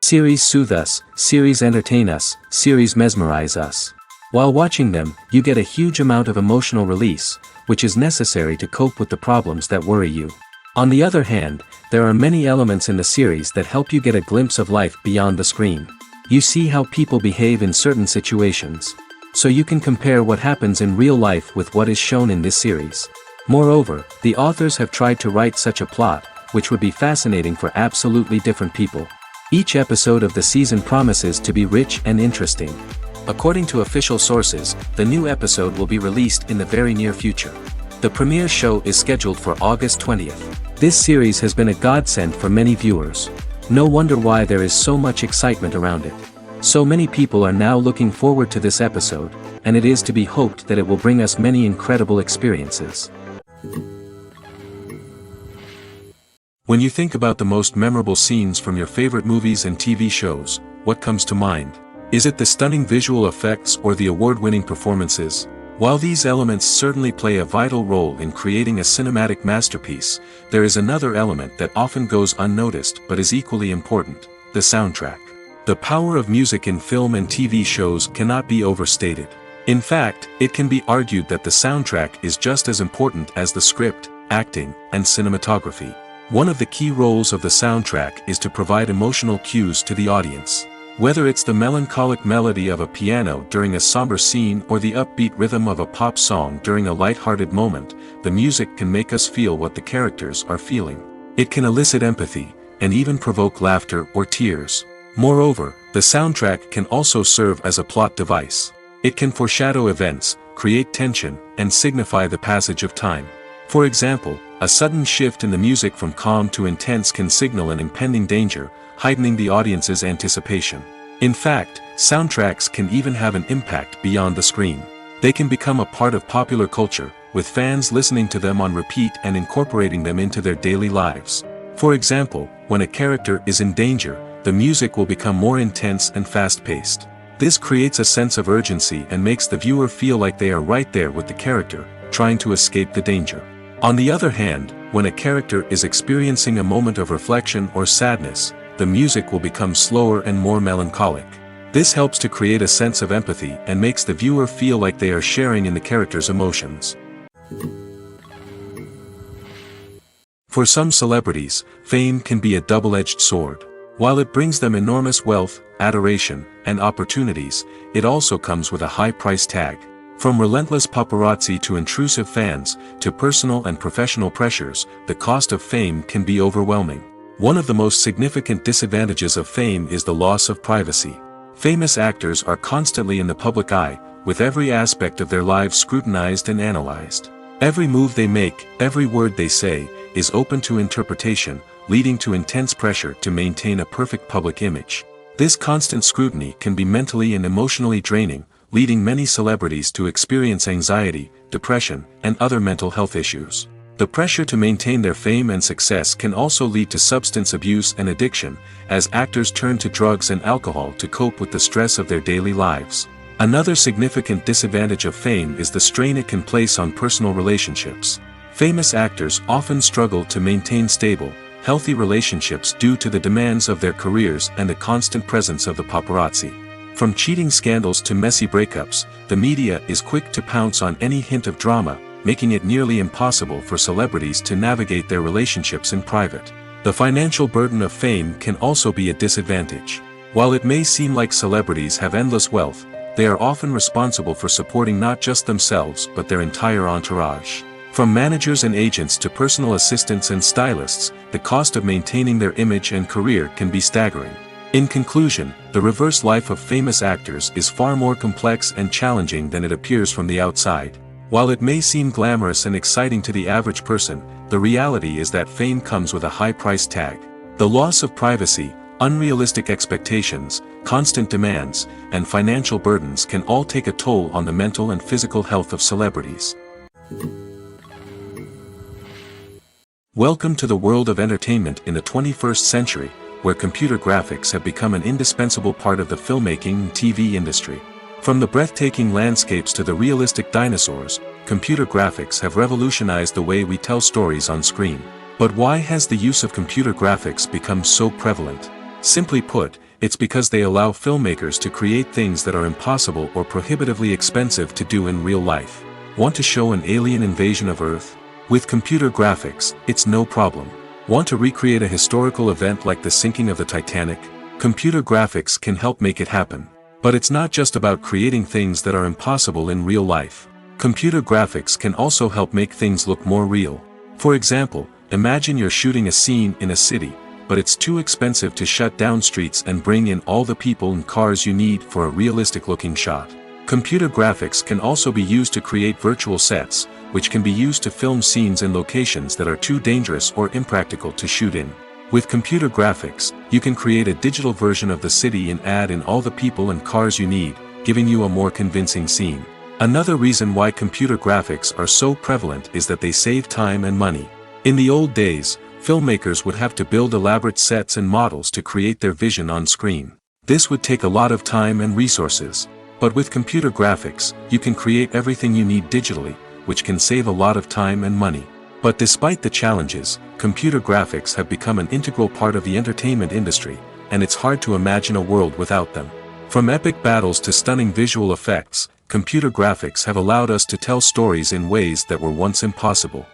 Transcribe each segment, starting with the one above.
Series soothe us, series entertain us, series mesmerize us. While watching them, you get a huge amount of emotional release, which is necessary to cope with the problems that worry you. On the other hand, there are many elements in the series that help you get a glimpse of life beyond the screen. You see how people behave in certain situations. So you can compare what happens in real life with what is shown in this series. Moreover, the authors have tried to write such a plot, which would be fascinating for absolutely different people. Each episode of the season promises to be rich and interesting. According to official sources, the new episode will be released in the very near future. The premiere show is scheduled for August 20th. This series has been a godsend for many viewers. No wonder why there is so much excitement around it. So many people are now looking forward to this episode, and it is to be hoped that it will bring us many incredible experiences. When you think about the most memorable scenes from your favorite movies and TV shows, what comes to mind? Is it the stunning visual effects or the award-winning performances? While these elements certainly play a vital role in creating a cinematic masterpiece, there is another element that often goes unnoticed but is equally important: the soundtrack. The power of music in film and TV shows cannot be overstated. In fact, it can be argued that the soundtrack is just as important as the script, acting, and cinematography. One of the key roles of the soundtrack is to provide emotional cues to the audience. Whether it's the melancholic melody of a piano during a somber scene or the upbeat rhythm of a pop song during a light-hearted moment, the music can make us feel what the characters are feeling. It can elicit empathy, and even provoke laughter or tears. Moreover, the soundtrack can also serve as a plot device. It can foreshadow events, create tension, and signify the passage of time. For example, a sudden shift in the music from calm to intense can signal an impending danger, heightening the audience's anticipation. In fact, soundtracks can even have an impact beyond the screen. They can become a part of popular culture, with fans listening to them on repeat and incorporating them into their daily lives. For example, when a character is in danger, the music will become more intense and fast-paced. This creates a sense of urgency and makes the viewer feel like they are right there with the character, trying to escape the danger. On the other hand, when a character is experiencing a moment of reflection or sadness, the music will become slower and more melancholic. This helps to create a sense of empathy and makes the viewer feel like they are sharing in the character's emotions. For some celebrities, fame can be a double-edged sword. While it brings them enormous wealth, adoration, and opportunities, it also comes with a high price tag. From relentless paparazzi to intrusive fans, to personal and professional pressures, the cost of fame can be overwhelming. One of the most significant disadvantages of fame is the loss of privacy. Famous actors are constantly in the public eye, with every aspect of their lives scrutinized and analyzed. Every move they make, every word they say, is open to interpretation, leading to intense pressure to maintain a perfect public image. This constant scrutiny can be mentally and emotionally draining, leading many celebrities to experience anxiety, depression, and other mental health issues. The pressure to maintain their fame and success can also lead to substance abuse and addiction, as actors turn to drugs and alcohol to cope with the stress of their daily lives. Another significant disadvantage of fame is the strain it can place on personal relationships. Famous actors often struggle to maintain stable, healthy relationships due to the demands of their careers and the constant presence of the paparazzi. From cheating scandals to messy breakups, the media is quick to pounce on any hint of drama, making it nearly impossible for celebrities to navigate their relationships in private. The financial burden of fame can also be a disadvantage. While it may seem like celebrities have endless wealth, they are often responsible for supporting not just themselves but their entire entourage. From managers and agents to personal assistants and stylists, the cost of maintaining their image and career can be staggering. In conclusion, the reverse life of famous actors is far more complex and challenging than it appears from the outside. While it may seem glamorous and exciting to the average person, the reality is that fame comes with a high price tag. The loss of privacy, unrealistic expectations, constant demands, and financial burdens can all take a toll on the mental and physical health of celebrities. Welcome to the world of entertainment in the 21st century, where computer graphics have become an indispensable part of the filmmaking and TV industry. From the breathtaking landscapes to the realistic dinosaurs, computer graphics have revolutionized the way we tell stories on screen. But why has the use of computer graphics become so prevalent? Simply put, it's because they allow filmmakers to create things that are impossible or prohibitively expensive to do in real life. Want to show an alien invasion of Earth? With computer graphics, it's no problem. Want to recreate a historical event like the sinking of the Titanic? Computer graphics can help make it happen. But it's not just about creating things that are impossible in real life. Computer graphics can also help make things look more real. For example, imagine you're shooting a scene in a city, but it's too expensive to shut down streets and bring in all the people and cars you need for a realistic-looking shot. Computer graphics can also be used to create virtual sets, which can be used to film scenes in locations that are too dangerous or impractical to shoot in. With computer graphics, you can create a digital version of the city and add in all the people and cars you need, giving you a more convincing scene. Another reason why computer graphics are so prevalent is that they save time and money. In the old days, filmmakers would have to build elaborate sets and models to create their vision on screen. This would take a lot of time and resources. But with computer graphics, you can create everything you need digitally, which can save a lot of time and money. But despite the challenges, computer graphics have become an integral part of the entertainment industry, and it's hard to imagine a world without them. From epic battles to stunning visual effects, computer graphics have allowed us to tell stories in ways that were once impossible.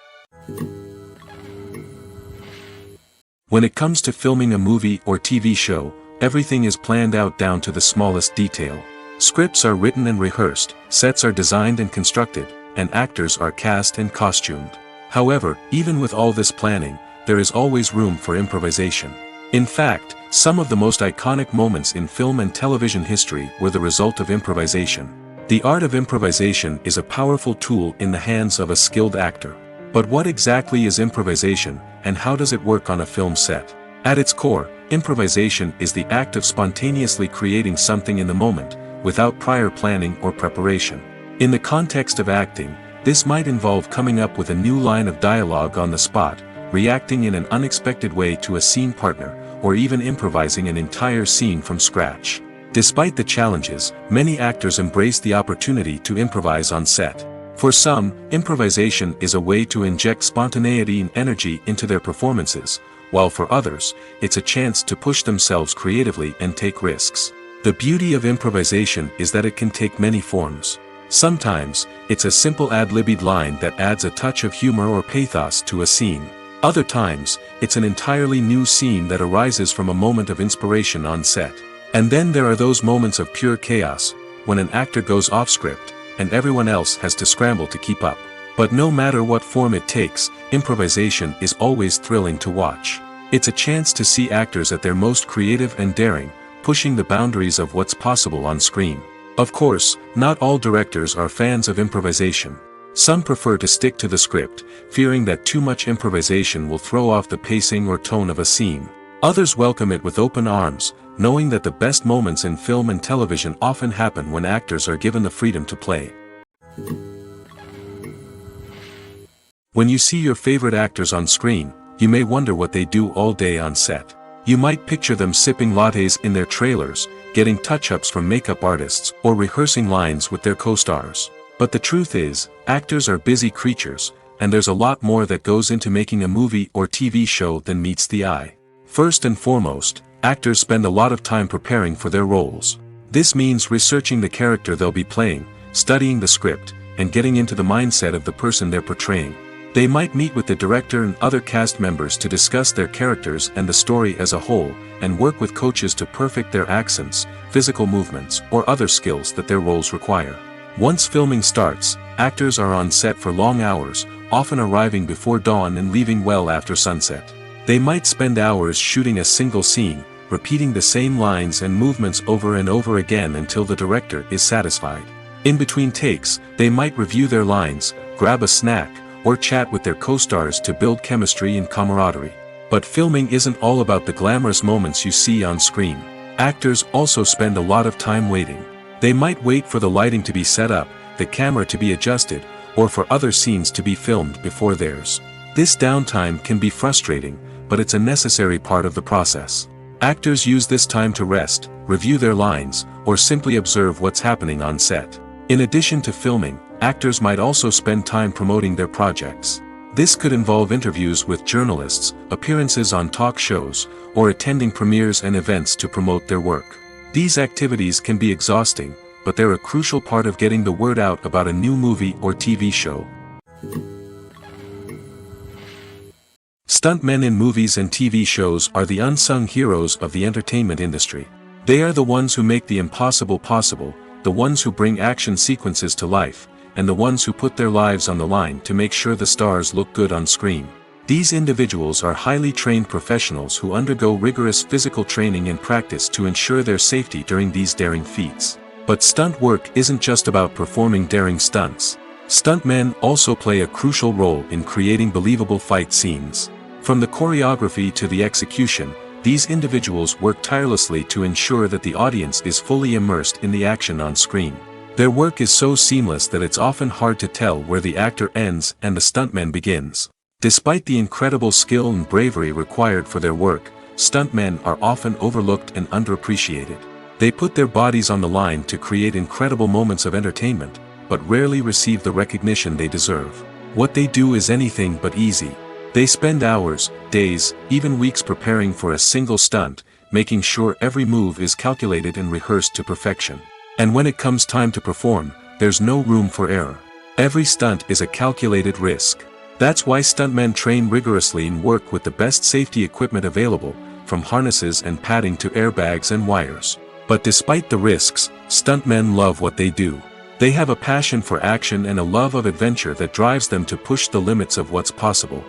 When it comes to filming a movie or TV show, everything is planned out down to the smallest detail. Scripts are written and rehearsed, sets are designed and constructed, and actors are cast and costumed. However, even with all this planning, there is always room for improvisation. In fact, some of the most iconic moments in film and television history were the result of improvisation. The art of improvisation is a powerful tool in the hands of a skilled actor. But what exactly is improvisation, and how does it work on a film set? At its core, improvisation is the act of spontaneously creating something in the moment, without prior planning or preparation. In the context of acting, this might involve coming up with a new line of dialogue on the spot, reacting in an unexpected way to a scene partner, or even improvising an entire scene from scratch. Despite the challenges, many actors embrace the opportunity to improvise on set. For some, improvisation is a way to inject spontaneity and energy into their performances, while for others, it's a chance to push themselves creatively and take risks. The beauty of improvisation is that it can take many forms. Sometimes, it's a simple ad-libbed line that adds a touch of humor or pathos to a scene. Other times, it's an entirely new scene that arises from a moment of inspiration on set. And then there are those moments of pure chaos, when an actor goes off script, and everyone else has to scramble to keep up. But no matter what form it takes, improvisation is always thrilling to watch. It's a chance to see actors at their most creative and daring, pushing the boundaries of what's possible on screen. Of course, not all directors are fans of improvisation. Some prefer to stick to the script, fearing that too much improvisation will throw off the pacing or tone of a scene. Others welcome it with open arms, knowing that the best moments in film and television often happen when actors are given the freedom to play. When you see your favorite actors on screen, you may wonder what they do all day on set. You might picture them sipping lattes in their trailers, getting touch-ups from makeup artists, or rehearsing lines with their co-stars. But the truth is, actors are busy creatures, and there's a lot more that goes into making a movie or TV show than meets the eye. First and foremost, actors spend a lot of time preparing for their roles. This means researching the character they'll be playing, studying the script, and getting into the mindset of the person they're portraying. They might meet with the director and other cast members to discuss their characters and the story as a whole, and work with coaches to perfect their accents, physical movements, or other skills that their roles require. Once filming starts, actors are on set for long hours, often arriving before dawn and leaving well after sunset. They might spend hours shooting a single scene, repeating the same lines and movements over and over again until the director is satisfied. In between takes, they might review their lines, grab a snack, or chat with their co-stars to build chemistry and camaraderie. But filming isn't all about the glamorous moments you see on screen. Actors also spend a lot of time waiting. They might wait for the lighting to be set up, the camera to be adjusted, or for other scenes to be filmed before theirs. This downtime can be frustrating, but it's a necessary part of the process. Actors use this time to rest, review their lines, or simply observe what's happening on set. In addition to filming, actors might also spend time promoting their projects. This could involve interviews with journalists, appearances on talk shows, or attending premieres and events to promote their work. These activities can be exhausting, but they're a crucial part of getting the word out about a new movie or TV show. Stuntmen in movies and TV shows are the unsung heroes of the entertainment industry. They are the ones who make the impossible possible, the ones who bring action sequences to life, and the ones who put their lives on the line to make sure the stars look good on screen. These individuals are highly trained professionals who undergo rigorous physical training and practice to ensure their safety during these daring feats. But stunt work isn't just about performing daring stunts. Stuntmen also play a crucial role in creating believable fight scenes. From the choreography to the execution, these individuals work tirelessly to ensure that the audience is fully immersed in the action on screen. Their work is so seamless that it's often hard to tell where the actor ends and the stuntman begins. Despite the incredible skill and bravery required for their work, stuntmen are often overlooked and underappreciated. They put their bodies on the line to create incredible moments of entertainment, but rarely receive the recognition they deserve. What they do is anything but easy. They spend hours, days, even weeks preparing for a single stunt, making sure every move is calculated and rehearsed to perfection. And when it comes time to perform, there's no room for error. Every stunt is a calculated risk. That's why stuntmen train rigorously and work with the best safety equipment available, from harnesses and padding to airbags and wires. But despite the risks, stuntmen love what they do. They have a passion for action and a love of adventure that drives them to push the limits of what's possible.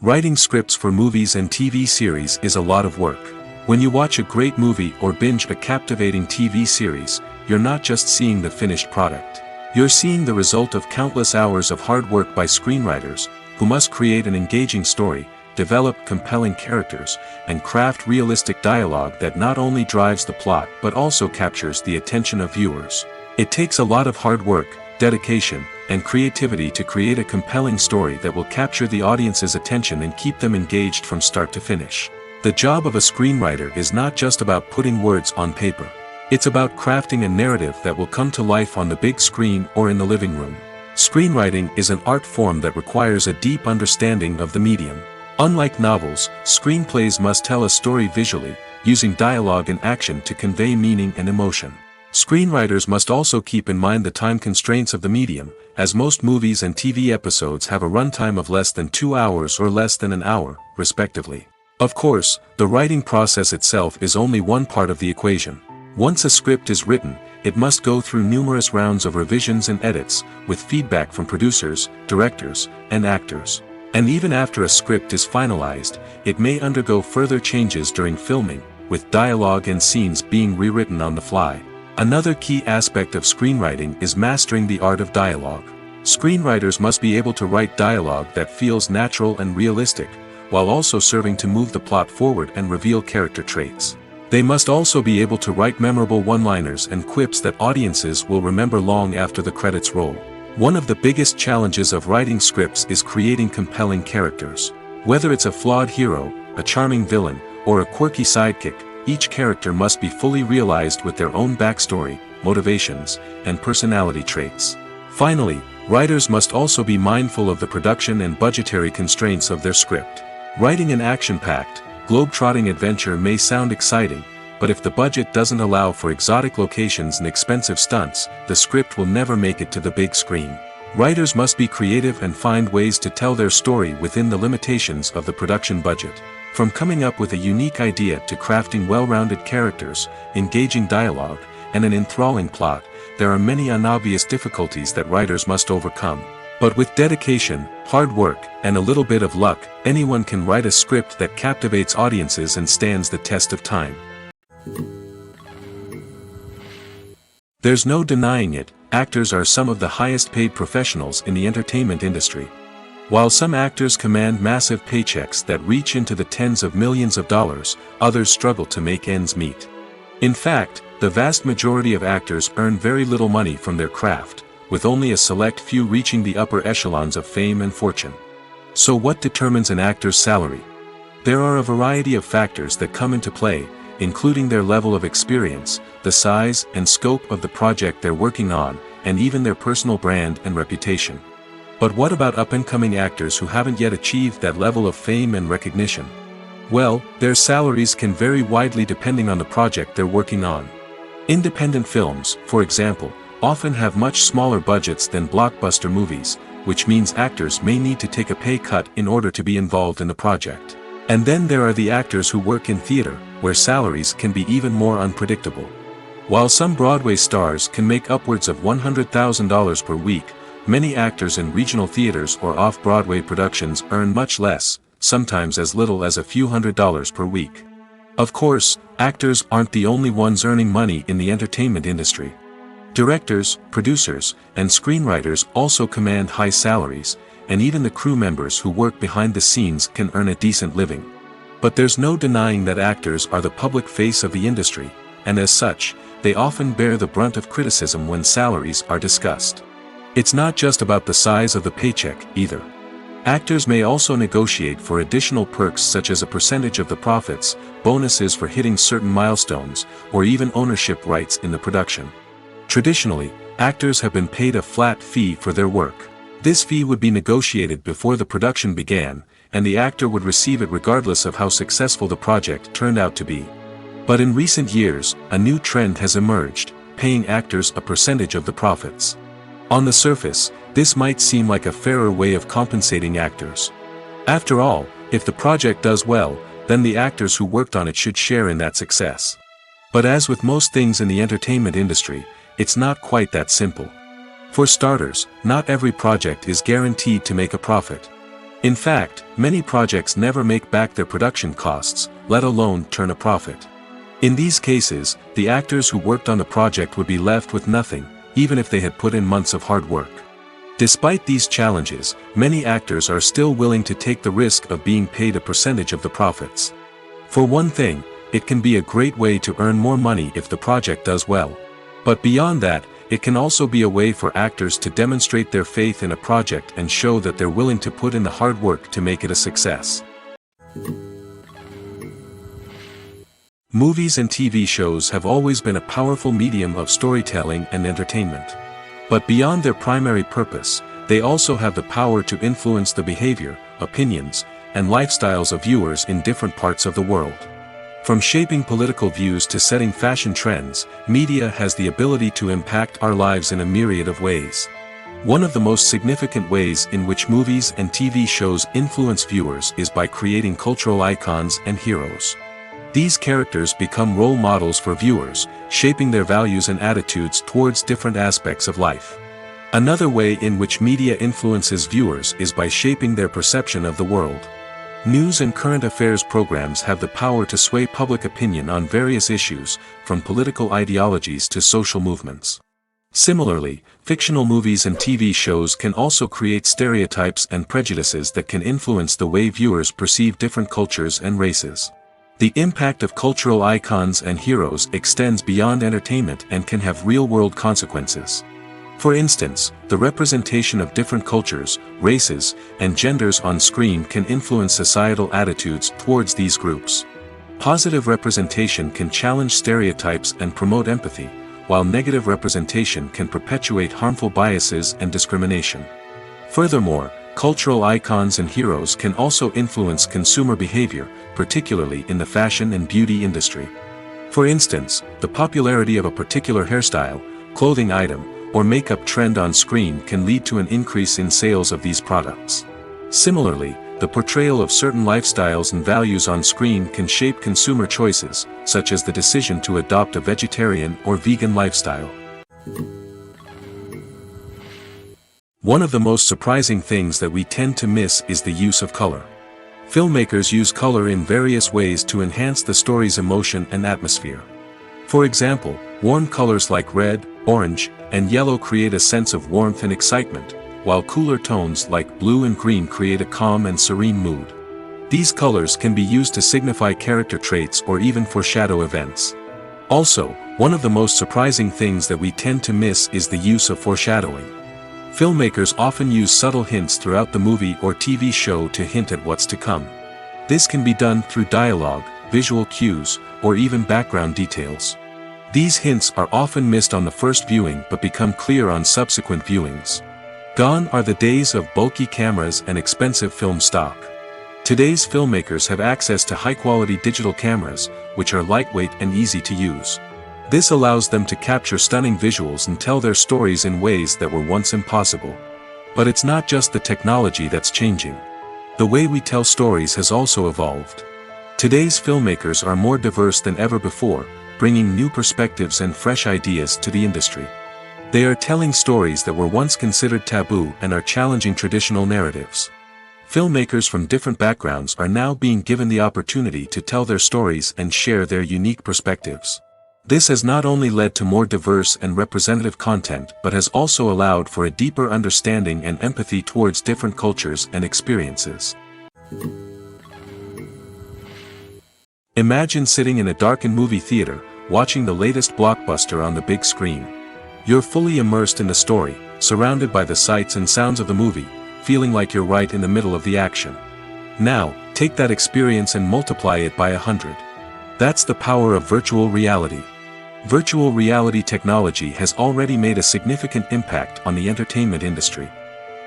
Writing scripts for movies and TV series is a lot of work. When you watch a great movie or binge a captivating TV series, you're not just seeing the finished product. You're seeing the result of countless hours of hard work by screenwriters, who must create an engaging story, develop compelling characters, and craft realistic dialogue that not only drives the plot but also captures the attention of viewers. It takes a lot of hard work, dedication, and creativity to create a compelling story that will capture the audience's attention and keep them engaged from start to finish. The job of a screenwriter is not just about putting words on paper. It's about crafting a narrative that will come to life on the big screen or in the living room. Screenwriting is an art form that requires a deep understanding of the medium. Unlike novels, screenplays must tell a story visually, using dialogue and action to convey meaning and emotion. Screenwriters must also keep in mind the time constraints of the medium, as most movies and TV episodes have a runtime of less than 2 hours or less than an hour, respectively. Of course, the writing process itself is only one part of the equation. Once a script is written, it must go through numerous rounds of revisions and edits, with feedback from producers, directors, and actors. And even after a script is finalized, it may undergo further changes during filming, with dialogue and scenes being rewritten on the fly. Another key aspect of screenwriting is mastering the art of dialogue. Screenwriters must be able to write dialogue that feels natural and realistic, while also serving to move the plot forward and reveal character traits. They must also be able to write memorable one-liners and quips that audiences will remember long after the credits roll. One of the biggest challenges of writing scripts is creating compelling characters. Whether it's a flawed hero, a charming villain, or a quirky sidekick, each character must be fully realized with their own backstory, motivations, and personality traits. Finally, writers must also be mindful of the production and budgetary constraints of their script. Writing an action-packed, globe-trotting adventure may sound exciting, but if the budget doesn't allow for exotic locations and expensive stunts, the script will never make it to the big screen. Writers must be creative and find ways to tell their story within the limitations of the production budget. From coming up with a unique idea to crafting well-rounded characters, engaging dialogue, and an enthralling plot, there are many unobvious difficulties that writers must overcome. But with dedication, hard work, and a little bit of luck, anyone can write a script that captivates audiences and stands the test of time. There's no denying it, actors are some of the highest-paid professionals in the entertainment industry. While some actors command massive paychecks that reach into the tens of millions of dollars, others struggle to make ends meet. In fact, the vast majority of actors earn very little money from their craft, with only a select few reaching the upper echelons of fame and fortune. So what determines an actor's salary? There are a variety of factors that come into play, including their level of experience, the size and scope of the project they're working on, and even their personal brand and reputation. But what about up-and-coming actors who haven't yet achieved that level of fame and recognition? Well, their salaries can vary widely depending on the project they're working on. Independent films, for example, often have much smaller budgets than blockbuster movies, which means actors may need to take a pay cut in order to be involved in the project. And then there are the actors who work in theater, where salaries can be even more unpredictable. While some Broadway stars can make upwards of $100,000 per week, many actors in regional theaters or off-Broadway productions earn much less, sometimes as little as a few $100s per week. Of course, actors aren't the only ones earning money in the entertainment industry. Directors, producers, and screenwriters also command high salaries, and even the crew members who work behind the scenes can earn a decent living. But there's no denying that actors are the public face of the industry, and as such, they often bear the brunt of criticism when salaries are discussed. It's not just about the size of the paycheck, either. Actors may also negotiate for additional perks such as a percentage of the profits, bonuses for hitting certain milestones, or even ownership rights in the production. Traditionally, actors have been paid a flat fee for their work. This fee would be negotiated before the production began, and the actor would receive it regardless of how successful the project turned out to be. But in recent years, a new trend has emerged, paying actors a percentage of the profits. On the surface, this might seem like a fairer way of compensating actors. After all, if the project does well, then the actors who worked on it should share in that success. But as with most things in the entertainment industry, it's not quite that simple. For starters, not every project is guaranteed to make a profit. In fact, many projects never make back their production costs, let alone turn a profit. In these cases, the actors who worked on the project would be left with nothing, even if they had put in months of hard work. Despite these challenges, many actors are still willing to take the risk of being paid a percentage of the profits. For one thing, it can be a great way to earn more money if the project does well. But beyond that, it can also be a way for actors to demonstrate their faith in a project and show that they're willing to put in the hard work to make it a success. Movies and TV shows have always been a powerful medium of storytelling and entertainment. But beyond their primary purpose, they also have the power to influence the behavior, opinions, and lifestyles of viewers in different parts of the world. From shaping political views to setting fashion trends, media has the ability to impact our lives in a myriad of ways. One of the most significant ways in which movies and TV shows influence viewers is by creating cultural icons and heroes. These characters become role models for viewers, shaping their values and attitudes towards different aspects of life. Another way in which media influences viewers is by shaping their perception of the world. News and current affairs programs have the power to sway public opinion on various issues, from political ideologies to social movements. Similarly, fictional movies and TV shows can also create stereotypes and prejudices that can influence the way viewers perceive different cultures and races. The impact of cultural icons and heroes extends beyond entertainment and can have real-world consequences. For instance, the representation of different cultures, races, and genders on screen can influence societal attitudes towards these groups. Positive representation can challenge stereotypes and promote empathy, while negative representation can perpetuate harmful biases and discrimination. Furthermore, cultural icons and heroes can also influence consumer behavior, particularly in the fashion and beauty industry. For instance, the popularity of a particular hairstyle, clothing item, or makeup trend on screen can lead to an increase in sales of these products. Similarly, the portrayal of certain lifestyles and values on screen can shape consumer choices, such as the decision to adopt a vegetarian or vegan lifestyle. One of the most surprising things that we tend to miss is the use of color. Filmmakers use color in various ways to enhance the story's emotion and atmosphere. For example, warm colors like red, orange, and yellow create a sense of warmth and excitement, while cooler tones like blue and green create a calm and serene mood. These colors can be used to signify character traits or even foreshadow events. Also, one of the most surprising things that we tend to miss is the use of foreshadowing. Filmmakers often use subtle hints throughout the movie or TV show to hint at what's to come. This can be done through dialogue, visual cues, or even background details. These hints are often missed on the first viewing but become clear on subsequent viewings. Gone are the days of bulky cameras and expensive film stock. Today's filmmakers have access to high-quality digital cameras, which are lightweight and easy to use. This allows them to capture stunning visuals and tell their stories in ways that were once impossible. But it's not just the technology that's changing. The way we tell stories has also evolved. Today's filmmakers are more diverse than ever before, bringing new perspectives and fresh ideas to the industry. They are telling stories that were once considered taboo and are challenging traditional narratives. Filmmakers from different backgrounds are now being given the opportunity to tell their stories and share their unique perspectives. This has not only led to more diverse and representative content but has also allowed for a deeper understanding and empathy towards different cultures and experiences. Imagine sitting in a darkened movie theater, watching the latest blockbuster on the big screen. You're fully immersed in the story, surrounded by the sights and sounds of the movie, feeling like you're right in the middle of the action. Now, take that experience and multiply it by 100. That's the power of virtual reality. Virtual reality technology has already made a significant impact on the entertainment industry.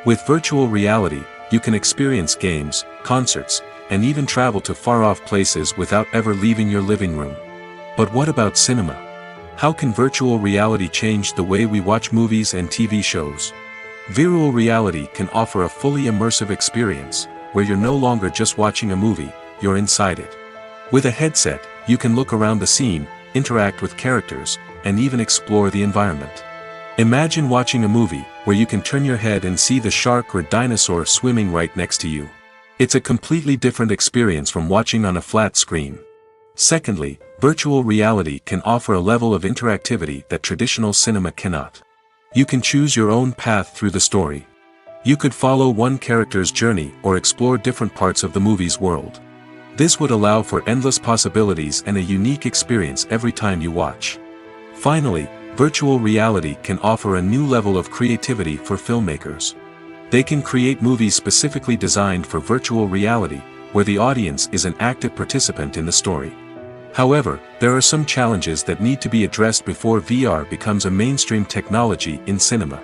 With virtual reality, you can experience games, concerts, and even travel to far-off places without ever leaving your living room. But what about cinema? How can virtual reality change the way we watch movies and TV shows? Virtual reality can offer a fully immersive experience, where you're no longer just watching a movie, you're inside it. With a headset, you can look around the scene, interact with characters, and even explore the environment. Imagine watching a movie, where you can turn your head and see the shark or dinosaur swimming right next to you. It's a completely different experience from watching on a flat screen. Secondly, virtual reality can offer a level of interactivity that traditional cinema cannot. You can choose your own path through the story. You could follow one character's journey or explore different parts of the movie's world. This would allow for endless possibilities and a unique experience every time you watch. Finally, virtual reality can offer a new level of creativity for filmmakers. They can create movies specifically designed for virtual reality, where the audience is an active participant in the story. However, there are some challenges that need to be addressed before VR becomes a mainstream technology in cinema.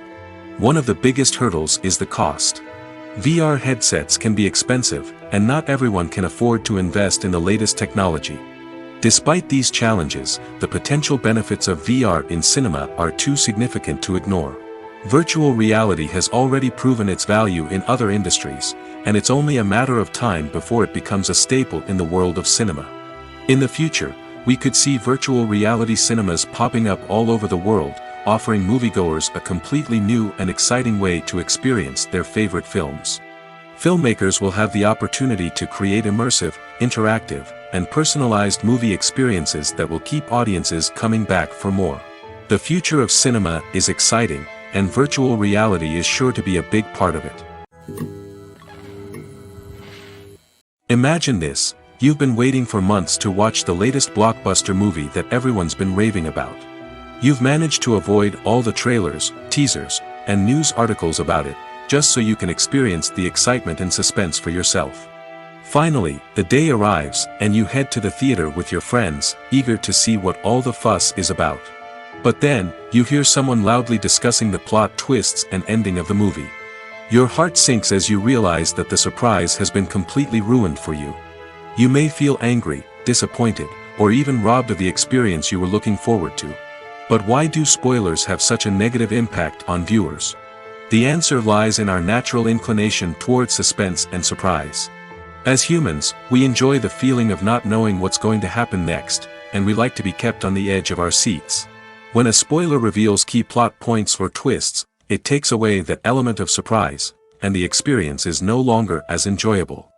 One of the biggest hurdles is the cost. VR headsets can be expensive, and not everyone can afford to invest in the latest technology. Despite these challenges, the potential benefits of VR in cinema are too significant to ignore. Virtual reality has already proven its value in other industries, and it's only a matter of time before it becomes a staple in the world of cinema. In the future, we could see virtual reality cinemas popping up all over the world, offering moviegoers a completely new and exciting way to experience their favorite films. Filmmakers will have the opportunity to create immersive, interactive, and personalized movie experiences that will keep audiences coming back for more. The future of cinema is exciting, and virtual reality is sure to be a big part of it. Imagine this. You've been waiting for months to watch the latest blockbuster movie that everyone's been raving about. You've managed to avoid all the trailers, teasers, and news articles about it, just so you can experience the excitement and suspense for yourself. Finally, the day arrives, and you head to the theater with your friends, eager to see what all the fuss is about. But then, you hear someone loudly discussing the plot twists and ending of the movie. Your heart sinks as you realize that the surprise has been completely ruined for you. You may feel angry, disappointed, or even robbed of the experience you were looking forward to. But why do spoilers have such a negative impact on viewers? The answer lies in our natural inclination towards suspense and surprise. As humans, we enjoy the feeling of not knowing what's going to happen next, and we like to be kept on the edge of our seats. When a spoiler reveals key plot points or twists, it takes away that element of surprise, and the experience is no longer as enjoyable.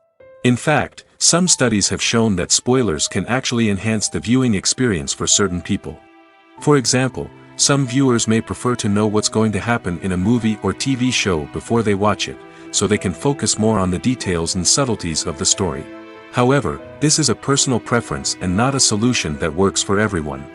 In fact, some studies have shown that spoilers can actually enhance the viewing experience for certain people. For example, some viewers may prefer to know what's going to happen in a movie or TV show before they watch it, so they can focus more on the details and subtleties of the story. However, this is a personal preference and not a solution that works for everyone.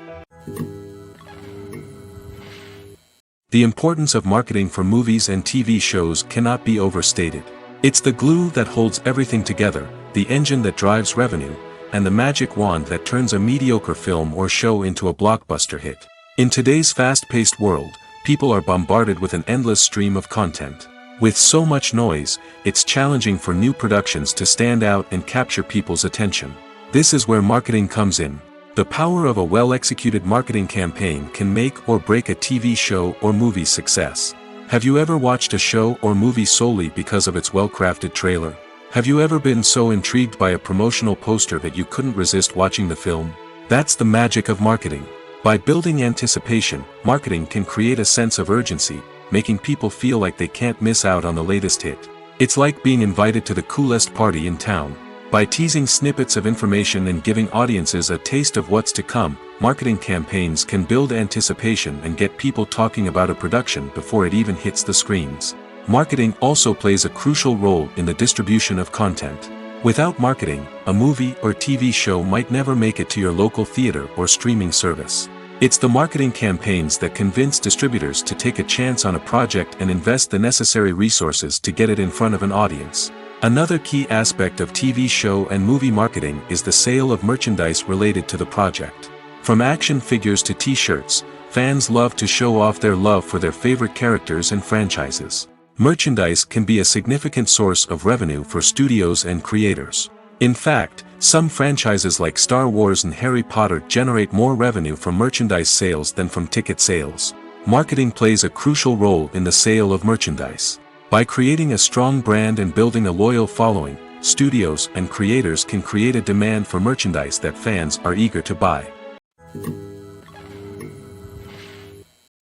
The importance of marketing for movies and TV shows cannot be overstated. It's the glue that holds everything together, the engine that drives revenue, and the magic wand that turns a mediocre film or show into a blockbuster hit. In today's fast-paced world, people are bombarded with an endless stream of content. With so much noise, it's challenging for new productions to stand out and capture people's attention. This is where marketing comes in. The power of a well-executed marketing campaign can make or break a TV show or movie's success. Have you ever watched a show or movie solely because of its well-crafted trailer? Have you ever been so intrigued by a promotional poster that you couldn't resist watching the film? That's the magic of marketing. By building anticipation, marketing can create a sense of urgency, making people feel like they can't miss out on the latest hit. It's like being invited to the coolest party in town. By teasing snippets of information and giving audiences a taste of what's to come, marketing campaigns can build anticipation and get people talking about a production before it even hits the screens. Marketing also plays a crucial role in the distribution of content. Without marketing, a movie or TV show might never make it to your local theater or streaming service. It's the marketing campaigns that convince distributors to take a chance on a project and invest the necessary resources to get it in front of an audience. Another key aspect of TV show and movie marketing is the sale of merchandise related to the project. From action figures to t-shirts, fans love to show off their love for their favorite characters and franchises. Merchandise can be a significant source of revenue for studios and creators. In fact, some franchises like Star Wars and Harry Potter generate more revenue from merchandise sales than from ticket sales. Marketing plays a crucial role in the sale of merchandise. By creating a strong brand and building a loyal following, studios and creators can create a demand for merchandise that fans are eager to buy.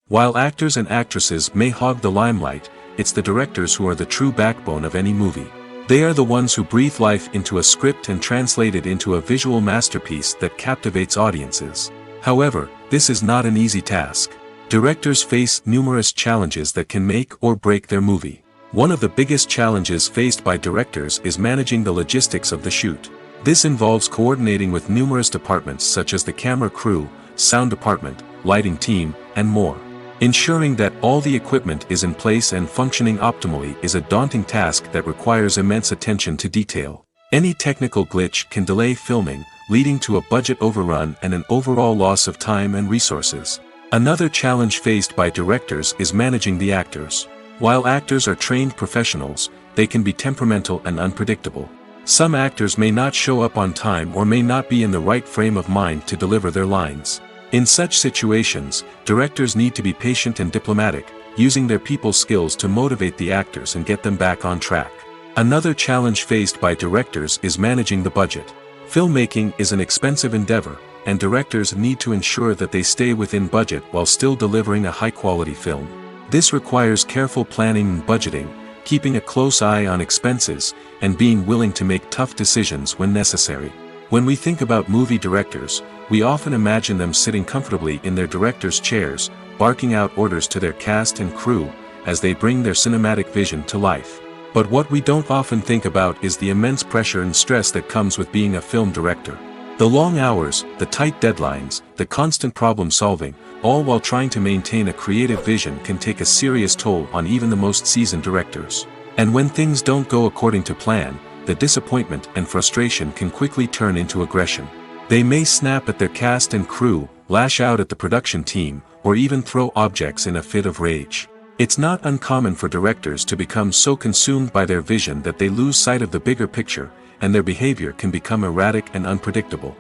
While actors and actresses may hog the limelight, it's the directors who are the true backbone of any movie. They are the ones who breathe life into a script and translate it into a visual masterpiece that captivates audiences. However, this is not an easy task. Directors face numerous challenges that can make or break their movie. One of the biggest challenges faced by directors is managing the logistics of the shoot. This involves coordinating with numerous departments such as the camera crew, sound department, lighting team, and more. Ensuring that all the equipment is in place and functioning optimally is a daunting task that requires immense attention to detail. Any technical glitch can delay filming, leading to a budget overrun and an overall loss of time and resources. Another challenge faced by directors is managing the actors. While actors are trained professionals, they can be temperamental and unpredictable. Some actors may not show up on time or may not be in the right frame of mind to deliver their lines. In such situations, directors need to be patient and diplomatic, using their people skills to motivate the actors and get them back on track. Another challenge faced by directors is managing the budget. Filmmaking is an expensive endeavor, and directors need to ensure that they stay within budget while still delivering a high-quality film. This requires careful planning and budgeting, keeping a close eye on expenses, and being willing to make tough decisions when necessary. When we think about movie directors, we often imagine them sitting comfortably in their director's chairs, barking out orders to their cast and crew, as they bring their cinematic vision to life. But what we don't often think about is the immense pressure and stress that comes with being a film director. The long hours, the tight deadlines, the constant problem solving, all while trying to maintain a creative vision can take a serious toll on even the most seasoned directors. And when things don't go according to plan, the disappointment and frustration can quickly turn into aggression. They may snap at their cast and crew, lash out at the production team, or even throw objects in a fit of rage. It's not uncommon for directors to become so consumed by their vision that they lose sight of the bigger picture, and their behavior can become erratic and unpredictable.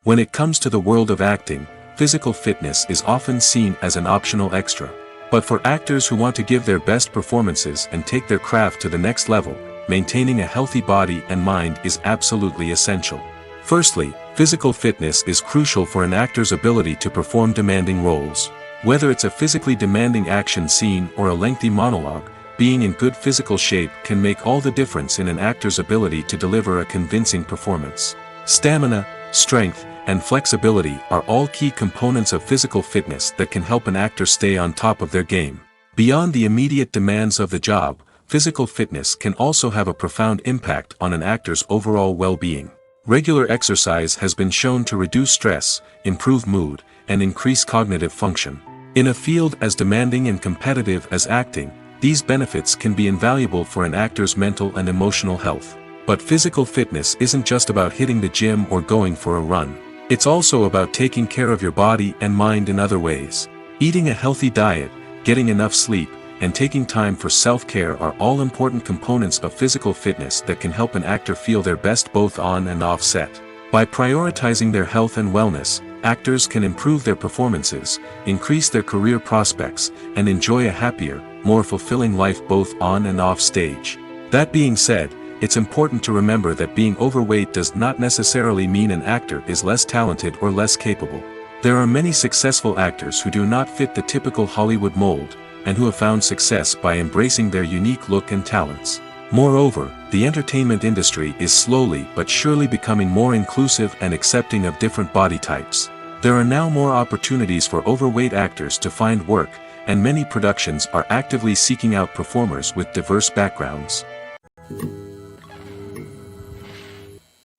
When it comes to the world of acting, physical fitness is often seen as an optional extra. But for actors who want to give their best performances and take their craft to the next level, maintaining a healthy body and mind is absolutely essential. Firstly, physical fitness is crucial for an actor's ability to perform demanding roles. Whether it's a physically demanding action scene or a lengthy monologue, being in good physical shape can make all the difference in an actor's ability to deliver a convincing performance. Stamina, strength, and flexibility are all key components of physical fitness that can help an actor stay on top of their game. Beyond the immediate demands of the job, physical fitness can also have a profound impact on an actor's overall well-being. Regular exercise has been shown to reduce stress, improve mood, and increase cognitive function. In a field as demanding and competitive as acting, these benefits can be invaluable for an actor's mental and emotional health. But physical fitness isn't just about hitting the gym or going for a run. It's also about taking care of your body and mind in other ways. Eating a healthy diet, getting enough sleep, and taking time for self-care are all important components of physical fitness that can help an actor feel their best both on and off set. By prioritizing their health and wellness, actors can improve their performances, increase their career prospects, and enjoy a happier, more fulfilling life both on and off stage. That being said, it's important to remember that being overweight does not necessarily mean an actor is less talented or less capable. There are many successful actors who do not fit the typical Hollywood mold, and who have found success by embracing their unique look and talents. Moreover, the entertainment industry is slowly but surely becoming more inclusive and accepting of different body types. There are now more opportunities for overweight actors to find work, and many productions are actively seeking out performers with diverse backgrounds.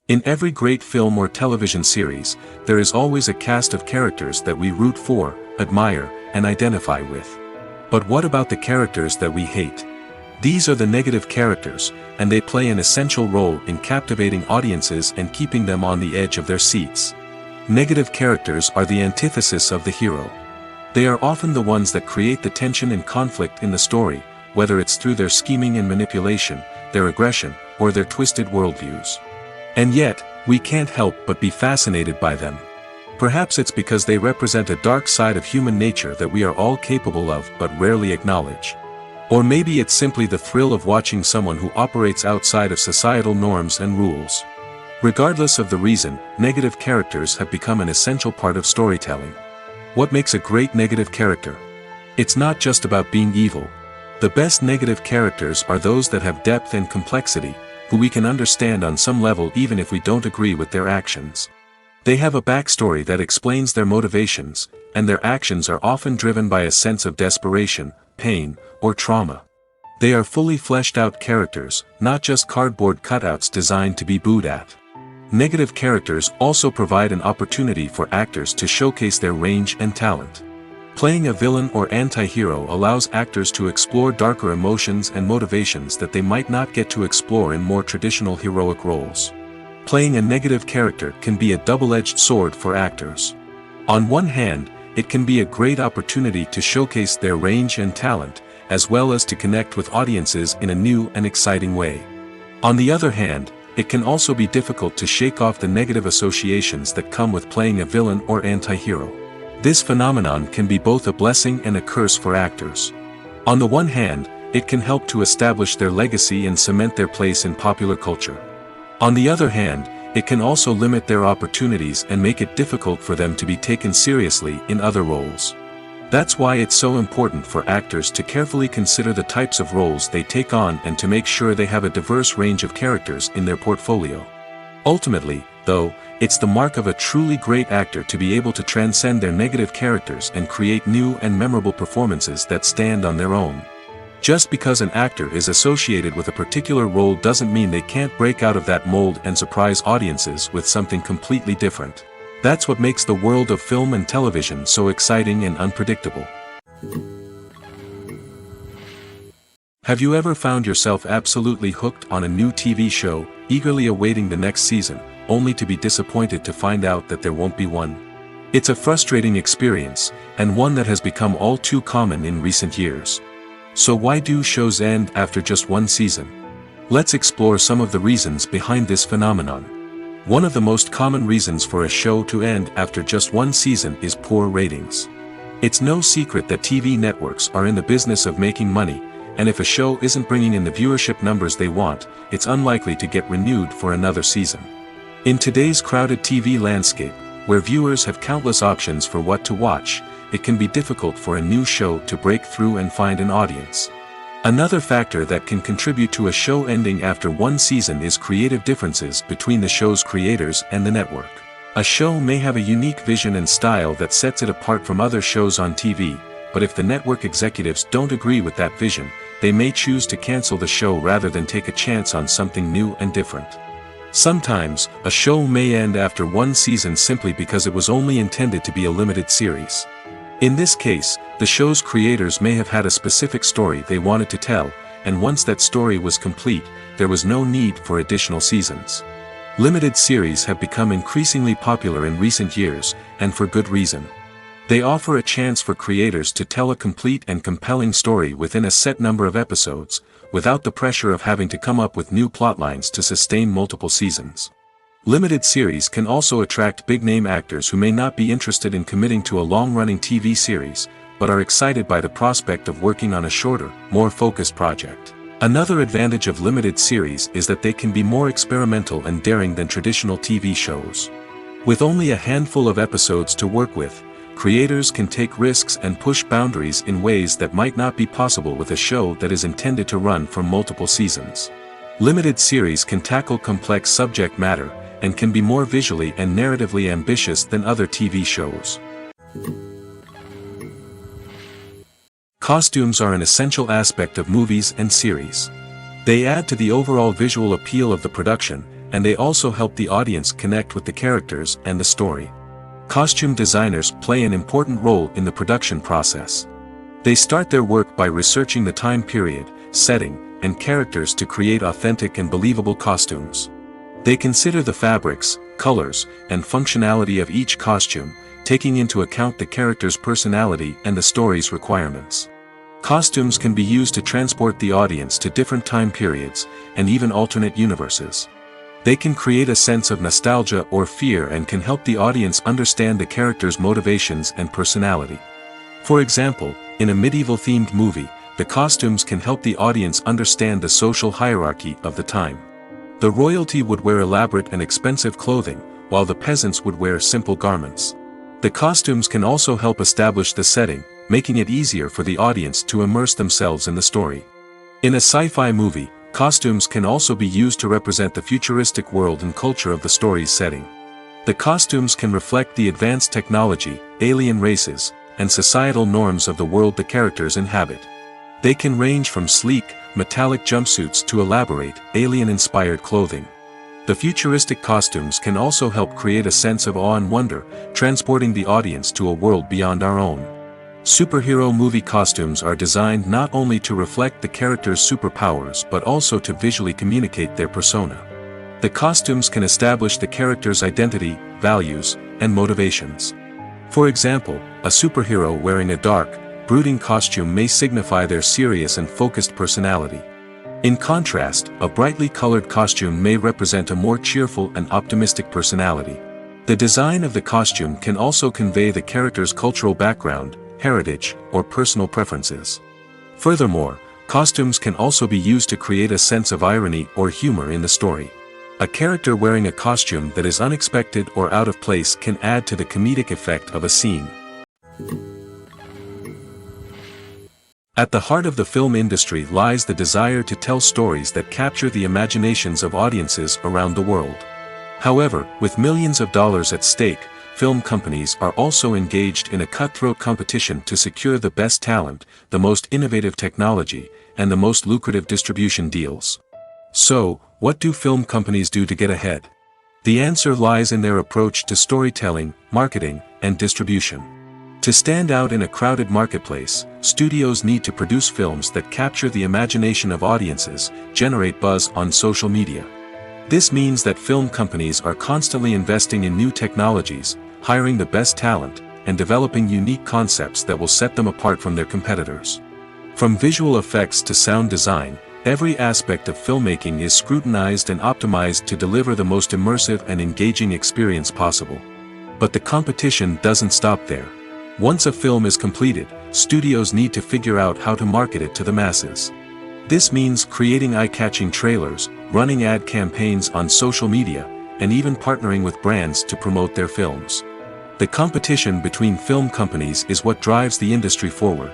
In every great film or television series, there is always a cast of characters that we root for, admire, and identify with. But what about the characters that we hate? These are the negative characters, and they play an essential role in captivating audiences and keeping them on the edge of their seats. Negative characters are the antithesis of the hero. They are often the ones that create the tension and conflict in the story, whether it's through their scheming and manipulation, their aggression, or their twisted worldviews. And yet, we can't help but be fascinated by them. Perhaps it's because they represent a dark side of human nature that we are all capable of but rarely acknowledge. Or maybe it's simply the thrill of watching someone who operates outside of societal norms and rules. Regardless of the reason, negative characters have become an essential part of storytelling. What makes a great negative character? It's not just about being evil. The best negative characters are those that have depth and complexity, who we can understand on some level even if we don't agree with their actions. They have a backstory that explains their motivations, and their actions are often driven by a sense of desperation, pain, or trauma. They are fully fleshed out characters, not just cardboard cutouts designed to be booed at. Negative characters also provide an opportunity for actors to showcase their range and talent. Playing a villain or anti-hero allows actors to explore darker emotions and motivations that they might not get to explore in more traditional heroic roles. Playing a negative character can be a double-edged sword for actors. On one hand, it can be a great opportunity to showcase their range and talent, as well as to connect with audiences in a new and exciting way. On the other hand, it can also be difficult to shake off the negative associations that come with playing a villain or anti-hero. This phenomenon can be both a blessing and a curse for actors. On the one hand, it can help to establish their legacy and cement their place in popular culture. On the other hand, it can also limit their opportunities and make it difficult for them to be taken seriously in other roles. That's why it's so important for actors to carefully consider the types of roles they take on and to make sure they have a diverse range of characters in their portfolio. Ultimately, though, it's the mark of a truly great actor to be able to transcend their negative characters and create new and memorable performances that stand on their own. Just because an actor is associated with a particular role doesn't mean they can't break out of that mold and surprise audiences with something completely different. That's what makes the world of film and television so exciting and unpredictable. Have you ever found yourself absolutely hooked on a new TV show, eagerly awaiting the next season, only to be disappointed to find out that there won't be one? It's a frustrating experience, and one that has become all too common in recent years. So why do shows end after just one season? Let's explore some of the reasons behind this phenomenon. One of the most common reasons for a show to end after just one season is poor ratings. It's no secret that TV networks are in the business of making money, and if a show isn't bringing in the viewership numbers they want, it's unlikely to get renewed for another season. In today's crowded TV landscape, where viewers have countless options for what to watch, it can be difficult for a new show to break through and find an audience. Another factor that can contribute to a show ending after one season is creative differences between the show's creators and the network. A show may have a unique vision and style that sets it apart from other shows on TV, but if the network executives don't agree with that vision, they may choose to cancel the show rather than take a chance on something new and different. Sometimes, a show may end after one season simply because it was only intended to be a limited series. In this case, the show's creators may have had a specific story they wanted to tell, and once that story was complete, there was no need for additional seasons. Limited series have become increasingly popular in recent years, and for good reason. They offer a chance for creators to tell a complete and compelling story within a set number of episodes, without the pressure of having to come up with new plotlines to sustain multiple seasons. Limited series can also attract big-name actors who may not be interested in committing to a long-running TV series, but are excited by the prospect of working on a shorter, more focused project. Another advantage of limited series is that they can be more experimental and daring than traditional TV shows. With only a handful of episodes to work with, creators can take risks and push boundaries in ways that might not be possible with a show that is intended to run for multiple seasons. Limited series can tackle complex subject matter, and can be more visually and narratively ambitious than other TV shows. Costumes are an essential aspect of movies and series. They add to the overall visual appeal of the production, and they also help the audience connect with the characters and the story. Costume designers play an important role in the production process. They start their work by researching the time period, setting, and characters to create authentic and believable costumes. They consider the fabrics, colors, and functionality of each costume, taking into account the character's personality and the story's requirements. Costumes can be used to transport the audience to different time periods, and even alternate universes. They can create a sense of nostalgia or fear and can help the audience understand the character's motivations and personality. For example, in a medieval-themed movie, the costumes can help the audience understand the social hierarchy of the time. The royalty would wear elaborate and expensive clothing, while the peasants would wear simple garments. The costumes can also help establish the setting, making it easier for the audience to immerse themselves in the story. In a sci-fi movie, costumes can also be used to represent the futuristic world and culture of the story's setting. The costumes can reflect the advanced technology, alien races, and societal norms of the world the characters inhabit. They can range from sleek, metallic jumpsuits to elaborate, alien-inspired clothing. The futuristic costumes can also help create a sense of awe and wonder, transporting the audience to a world beyond our own. Superhero movie costumes are designed not only to reflect the character's superpowers but also to visually communicate their persona. The costumes can establish the character's identity, values, and motivations. For example, a superhero wearing a dark, brooding costume may signify their serious and focused personality. In contrast, a brightly colored costume may represent a more cheerful and optimistic personality. The design of the costume can also convey the character's cultural background, heritage, or personal preferences. Furthermore, costumes can also be used to create a sense of irony or humor in the story. A character wearing a costume that is unexpected or out of place can add to the comedic effect of a scene. At the heart of the film industry lies the desire to tell stories that capture the imaginations of audiences around the world. However, with millions of dollars at stake, film companies are also engaged in a cutthroat competition to secure the best talent, the most innovative technology, and the most lucrative distribution deals. So, what do film companies do to get ahead? The answer lies in their approach to storytelling, marketing, and distribution. To stand out in a crowded marketplace, studios need to produce films that capture the imagination of audiences, generate buzz on social media. This means that film companies are constantly investing in new technologies, hiring the best talent, and developing unique concepts that will set them apart from their competitors. From visual effects to sound design, every aspect of filmmaking is scrutinized and optimized to deliver the most immersive and engaging experience possible. But the competition doesn't stop there. Once a film is completed, studios need to figure out how to market it to the masses. This means creating eye-catching trailers, running ad campaigns on social media, and even partnering with brands to promote their films. The competition between film companies is what drives the industry forward.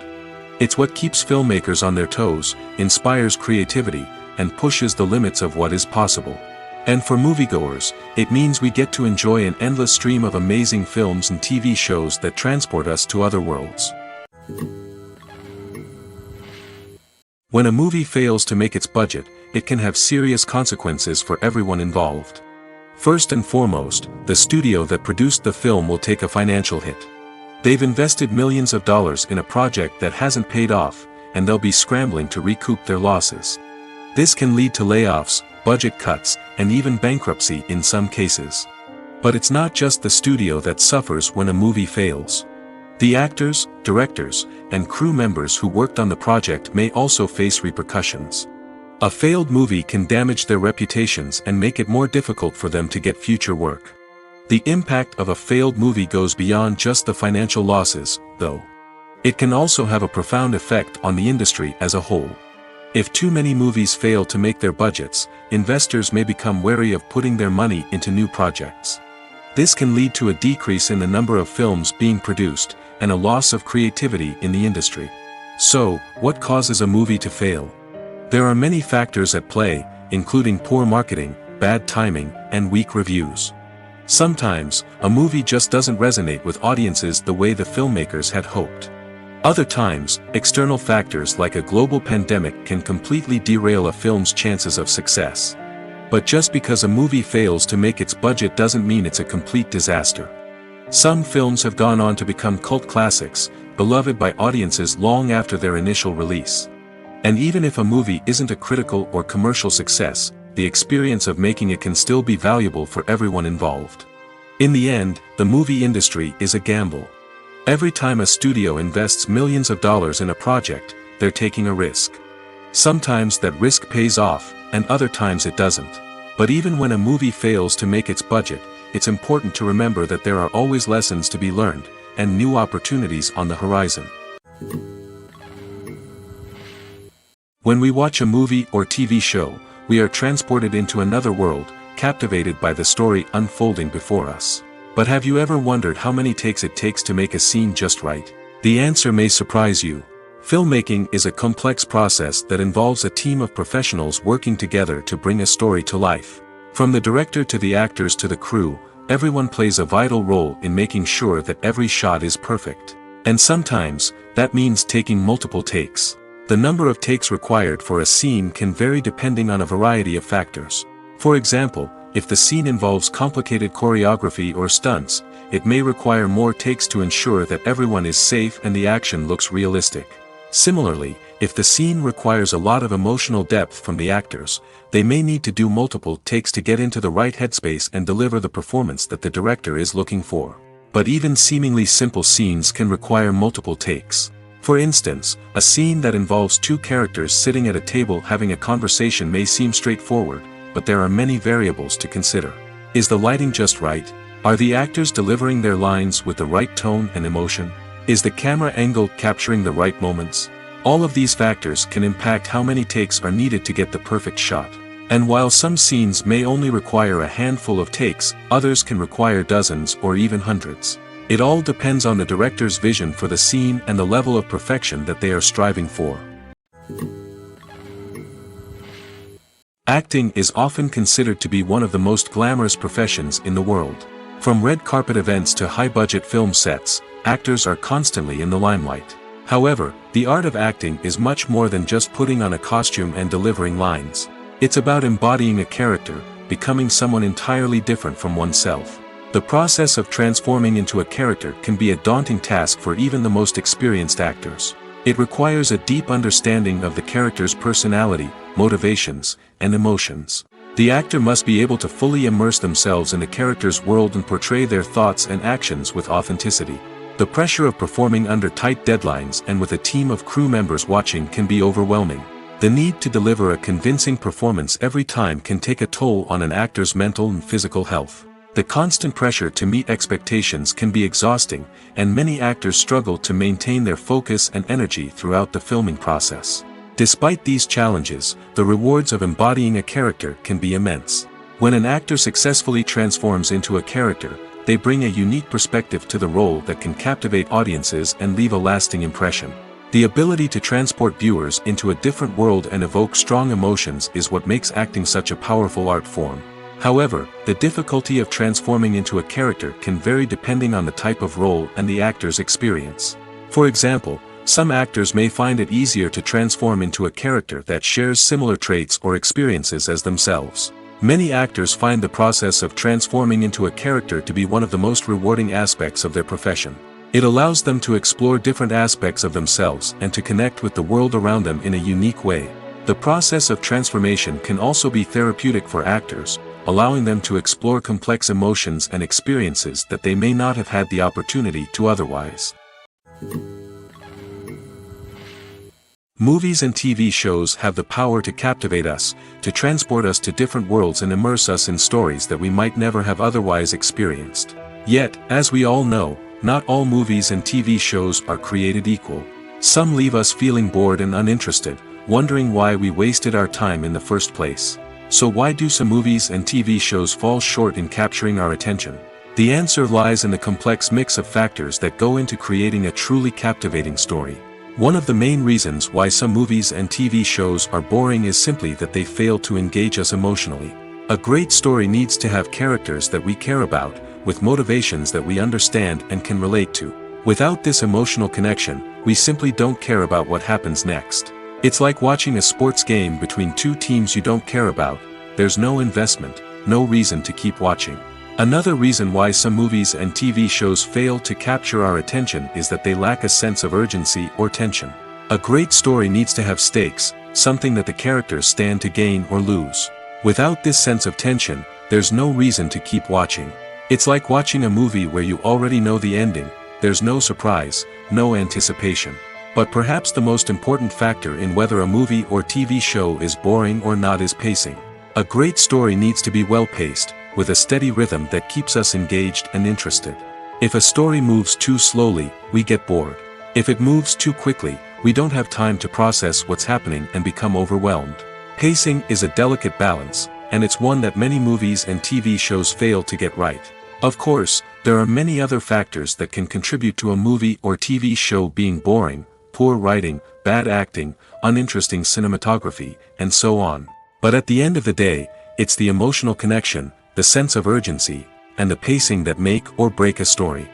It's what keeps filmmakers on their toes, inspires creativity, and pushes the limits of what is possible. And for moviegoers, it means we get to enjoy an endless stream of amazing films and TV shows that transport us to other worlds. When a movie fails to make its budget, it can have serious consequences for everyone involved. First and foremost, the studio that produced the film will take a financial hit. They've invested millions of dollars in a project that hasn't paid off, and they'll be scrambling to recoup their losses. This can lead to layoffs, budget cuts, and even bankruptcy in some cases. But it's not just the studio that suffers when a movie fails. The actors, directors, and crew members who worked on the project may also face repercussions. A failed movie can damage their reputations and make it more difficult for them to get future work. The impact of a failed movie goes beyond just the financial losses, though. It can also have a profound effect on the industry as a whole. If too many movies fail to make their budgets, investors may become wary of putting their money into new projects. This can lead to a decrease in the number of films being produced, and a loss of creativity in the industry. So, what causes a movie to fail? There are many factors at play, including poor marketing, bad timing, and weak reviews. Sometimes, a movie just doesn't resonate with audiences the way the filmmakers had hoped. Other times, external factors like a global pandemic can completely derail a film's chances of success. But just because a movie fails to make its budget doesn't mean it's a complete disaster. Some films have gone on to become cult classics, beloved by audiences long after their initial release. And even if a movie isn't a critical or commercial success, the experience of making it can still be valuable for everyone involved. In the end, the movie industry is a gamble. Every time a studio invests millions of dollars in a project, they're taking a risk. Sometimes that risk pays off, and other times it doesn't. But even when a movie fails to make its budget, it's important to remember that there are always lessons to be learned, and new opportunities on the horizon. When we watch a movie or TV show, we are transported into another world, captivated by the story unfolding before us. But have you ever wondered how many takes it takes to make a scene just right? The answer may surprise you. Filmmaking is a complex process that involves a team of professionals working together to bring a story to life. From the director to the actors to the crew, everyone plays a vital role in making sure that every shot is perfect. And sometimes, that means taking multiple takes. The number of takes required for a scene can vary depending on a variety of factors. For example, if the scene involves complicated choreography or stunts, it may require more takes to ensure that everyone is safe and the action looks realistic. Similarly, if the scene requires a lot of emotional depth from the actors, they may need to do multiple takes to get into the right headspace and deliver the performance that the director is looking for. But even seemingly simple scenes can require multiple takes. For instance, a scene that involves two characters sitting at a table having a conversation may seem straightforward, but there are many variables to consider. Is the lighting just right? Are the actors delivering their lines with the right tone and emotion? Is the camera angle capturing the right moments? All of these factors can impact how many takes are needed to get the perfect shot. And while some scenes may only require a handful of takes, others can require dozens or even hundreds. It all depends on the director's vision for the scene and the level of perfection that they are striving for. Acting is often considered to be one of the most glamorous professions in the world. From red carpet events to high-budget film sets, actors are constantly in the limelight. However, the art of acting is much more than just putting on a costume and delivering lines. It's about embodying a character, becoming someone entirely different from oneself. The process of transforming into a character can be a daunting task for even the most experienced actors. It requires a deep understanding of the character's personality, motivations, and emotions. The actor must be able to fully immerse themselves in the character's world and portray their thoughts and actions with authenticity. The pressure of performing under tight deadlines and with a team of crew members watching can be overwhelming. The need to deliver a convincing performance every time can take a toll on an actor's mental and physical health. The constant pressure to meet expectations can be exhausting, and many actors struggle to maintain their focus and energy throughout the filming process. Despite these challenges, the rewards of embodying a character can be immense. When an actor successfully transforms into a character, they bring a unique perspective to the role that can captivate audiences and leave a lasting impression. The ability to transport viewers into a different world and evoke strong emotions is what makes acting such a powerful art form. However, the difficulty of transforming into a character can vary depending on the type of role and the actor's experience. For example, some actors may find it easier to transform into a character that shares similar traits or experiences as themselves. Many actors find the process of transforming into a character to be one of the most rewarding aspects of their profession. It allows them to explore different aspects of themselves and to connect with the world around them in a unique way. The process of transformation can also be therapeutic for actors, allowing them to explore complex emotions and experiences that they may not have had the opportunity to otherwise. Movies and TV shows have the power to captivate us, to transport us to different worlds and immerse us in stories that we might never have otherwise experienced. Yet, as we all know, not all movies and TV shows are created equal. Some leave us feeling bored and uninterested, wondering why we wasted our time in the first place. So why do some movies and TV shows fall short in capturing our attention? The answer lies in the complex mix of factors that go into creating a truly captivating story. One of the main reasons why some movies and TV shows are boring is simply that they fail to engage us emotionally. A great story needs to have characters that we care about, with motivations that we understand and can relate to. Without this emotional connection, we simply don't care about what happens next. It's like watching a sports game between two teams you don't care about. There's no investment, no reason to keep watching. Another reason why some movies and TV shows fail to capture our attention is that they lack a sense of urgency or tension. A great story needs to have stakes, something that the characters stand to gain or lose. Without this sense of tension, there's no reason to keep watching. It's like watching a movie where you already know the ending. There's no surprise, no anticipation. But perhaps the most important factor in whether a movie or TV show is boring or not is pacing. A great story needs to be well-paced, with a steady rhythm that keeps us engaged and interested. If a story moves too slowly, we get bored. If it moves too quickly, we don't have time to process what's happening and become overwhelmed. Pacing is a delicate balance, and it's one that many movies and TV shows fail to get right. Of course, there are many other factors that can contribute to a movie or TV show being boring: poor writing, bad acting, uninteresting cinematography, and so on. But at the end of the day, it's the emotional connection, the sense of urgency, and the pacing that make or break a story.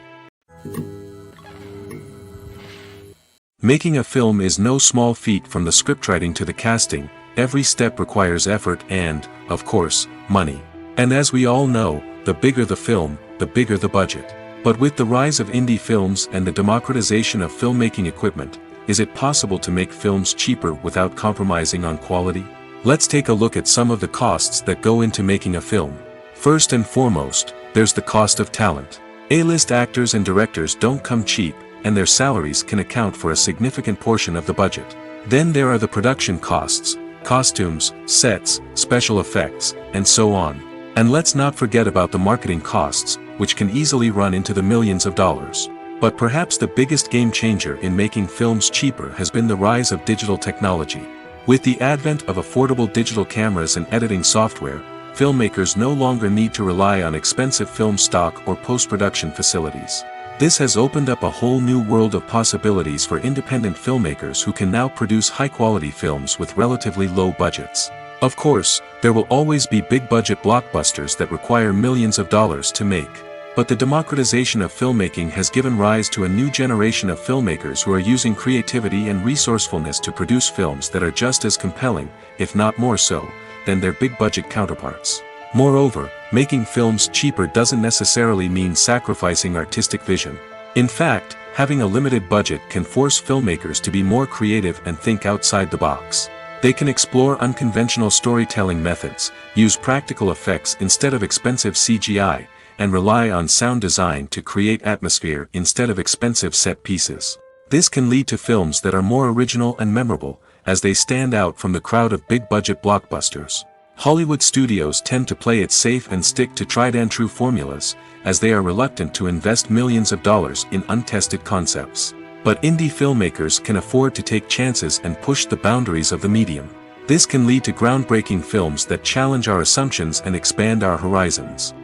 Making a film is no small feat. From the scriptwriting to the casting, every step requires effort and, of course, money. And as we all know, the bigger the film, the bigger the budget. But with the rise of indie films and the democratization of filmmaking equipment, is it possible to make films cheaper without compromising on quality? Let's take a look at some of the costs that go into making a film. First and foremost, there's the cost of talent. A-list actors and directors don't come cheap, and their salaries can account for a significant portion of the budget. Then there are the production costs, costumes, sets, special effects, and so on. And let's not forget about the marketing costs, which can easily run into the millions of dollars. But perhaps the biggest game changer in making films cheaper has been the rise of digital technology. With the advent of affordable digital cameras and editing software, filmmakers no longer need to rely on expensive film stock or post-production facilities. This has opened up a whole new world of possibilities for independent filmmakers who can now produce high-quality films with relatively low budgets. Of course, there will always be big-budget blockbusters that require millions of dollars to make. But the democratization of filmmaking has given rise to a new generation of filmmakers who are using creativity and resourcefulness to produce films that are just as compelling, if not more so, than their big-budget counterparts. Moreover, making films cheaper doesn't necessarily mean sacrificing artistic vision. In fact, having a limited budget can force filmmakers to be more creative and think outside the box. They can explore unconventional storytelling methods, use practical effects instead of expensive CGI, and rely on sound design to create atmosphere instead of expensive set pieces. This can lead to films that are more original and memorable, as they stand out from the crowd of big-budget blockbusters. Hollywood studios tend to play it safe and stick to tried-and-true formulas, as they are reluctant to invest millions of dollars in untested concepts. But indie filmmakers can afford to take chances and push the boundaries of the medium. This can lead to groundbreaking films that challenge our assumptions and expand our horizons.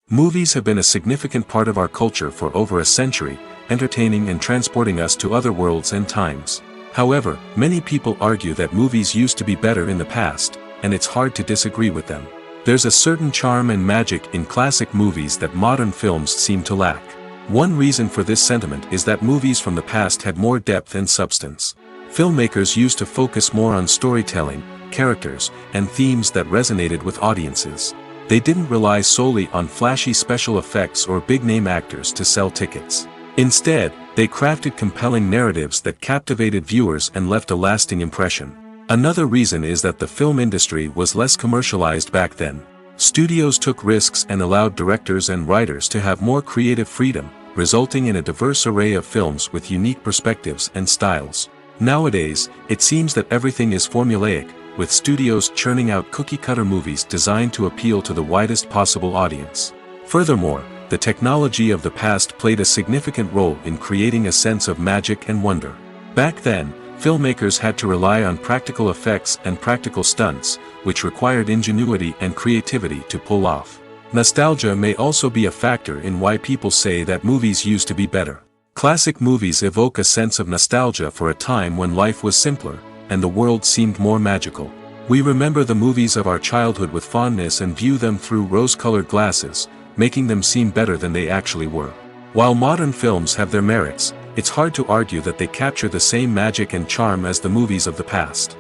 Movies have been a significant part of our culture for over a century, entertaining and transporting us to other worlds and times. However, many people argue that movies used to be better in the past, and it's hard to disagree with them. There's a certain charm and magic in classic movies that modern films seem to lack. One reason for this sentiment is that movies from the past had more depth and substance. Filmmakers used to focus more on storytelling, characters, and themes that resonated with audiences. They didn't rely solely on flashy special effects or big-name actors to sell tickets. Instead, they crafted compelling narratives that captivated viewers and left a lasting impression. Another reason is that the film industry was less commercialized back then. Studios took risks and allowed directors and writers to have more creative freedom, resulting in a diverse array of films with unique perspectives and styles. Nowadays, it seems that everything is formulaic, with studios churning out cookie-cutter movies designed to appeal to the widest possible audience. Furthermore, the technology of the past played a significant role in creating a sense of magic and wonder. Back then, filmmakers had to rely on practical effects and practical stunts, which required ingenuity and creativity to pull off. Nostalgia may also be a factor in why people say that movies used to be better. Classic movies evoke a sense of nostalgia for a time when life was simpler, and the world seemed more magical. We remember the movies of our childhood with fondness and view them through rose-colored glasses, making them seem better than they actually were. While modern films have their merits, it's hard to argue that they capture the same magic and charm as the movies of the past.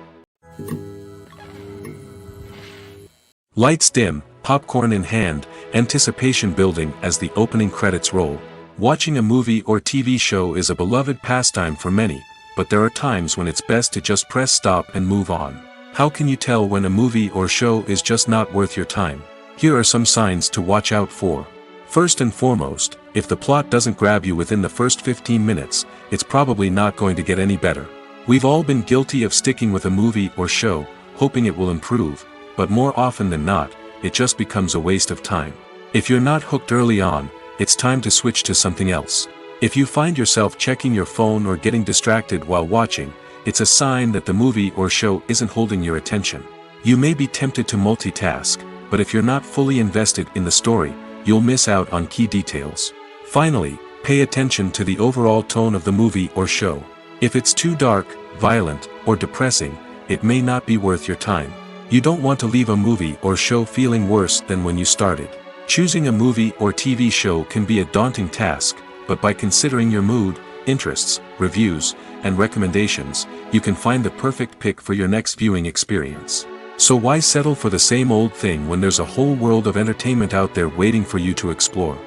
Lights dim, popcorn in hand, anticipation building as the opening credits roll. Watching a movie or TV show is a beloved pastime for many, but there are times when it's best to just press stop and move on. How can you tell when a movie or show is just not worth your time? Here are some signs to watch out for. First and foremost, if the plot doesn't grab you within the first 15 minutes, it's probably not going to get any better. We've all been guilty of sticking with a movie or show, hoping it will improve, but more often than not, it just becomes a waste of time. If you're not hooked early on, it's time to switch to something else. If you find yourself checking your phone or getting distracted while watching, it's a sign that the movie or show isn't holding your attention. You may be tempted to multitask, but if you're not fully invested in the story, you'll miss out on key details. Finally, pay attention to the overall tone of the movie or show. If it's too dark, violent, or depressing, it may not be worth your time. You don't want to leave a movie or show feeling worse than when you started. Choosing a movie or TV show can be a daunting task, but by considering your mood, interests, reviews, and recommendations, you can find the perfect pick for your next viewing experience. So why settle for the same old thing when there's a whole world of entertainment out there waiting for you to explore?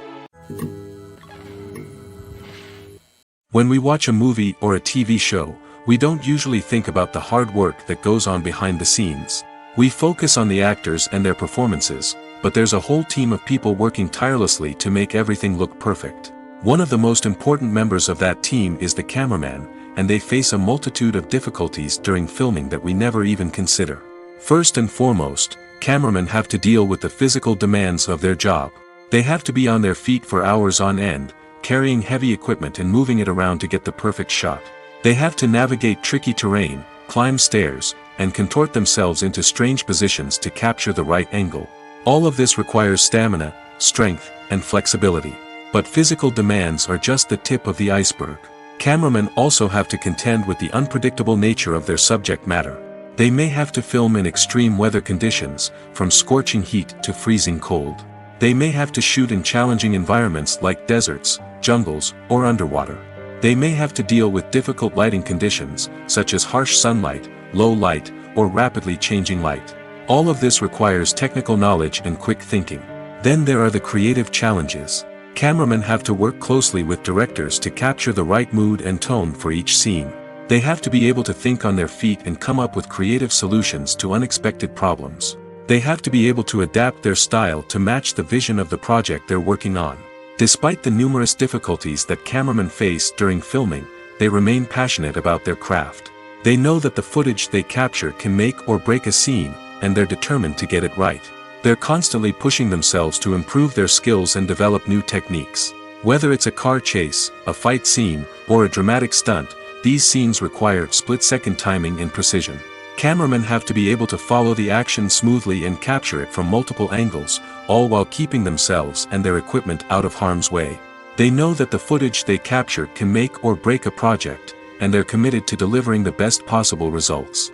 When we watch a movie or a TV show, we don't usually think about the hard work that goes on behind the scenes. We focus on the actors and their performances, but there's a whole team of people working tirelessly to make everything look perfect. One of the most important members of that team is the cameraman, and they face a multitude of difficulties during filming that we never even consider. First and foremost, cameramen have to deal with the physical demands of their job. They have to be on their feet for hours on end, carrying heavy equipment and moving it around to get the perfect shot. They have to navigate tricky terrain, climb stairs, and contort themselves into strange positions to capture the right angle. All of this requires stamina, strength, and flexibility. But physical demands are just the tip of the iceberg. Cameramen also have to contend with the unpredictable nature of their subject matter. They may have to film in extreme weather conditions, from scorching heat to freezing cold. They may have to shoot in challenging environments like deserts, jungles, or underwater. They may have to deal with difficult lighting conditions, such as harsh sunlight, low light, or rapidly changing light. All of this requires technical knowledge and quick thinking. Then there are the creative challenges. Cameramen have to work closely with directors to capture the right mood and tone for each scene. They have to be able to think on their feet and come up with creative solutions to unexpected problems. They have to be able to adapt their style to match the vision of the project they're working on. Despite the numerous difficulties that cameramen face during filming, they remain passionate about their craft. They know that the footage they capture can make or break a scene, and they're determined to get it right. They're constantly pushing themselves to improve their skills and develop new techniques. Whether it's a car chase, a fight scene, or a dramatic stunt, these scenes require split-second timing and precision. Cameramen have to be able to follow the action smoothly and capture it from multiple angles, all while keeping themselves and their equipment out of harm's way. They know that the footage they capture can make or break a project, and they're committed to delivering the best possible results.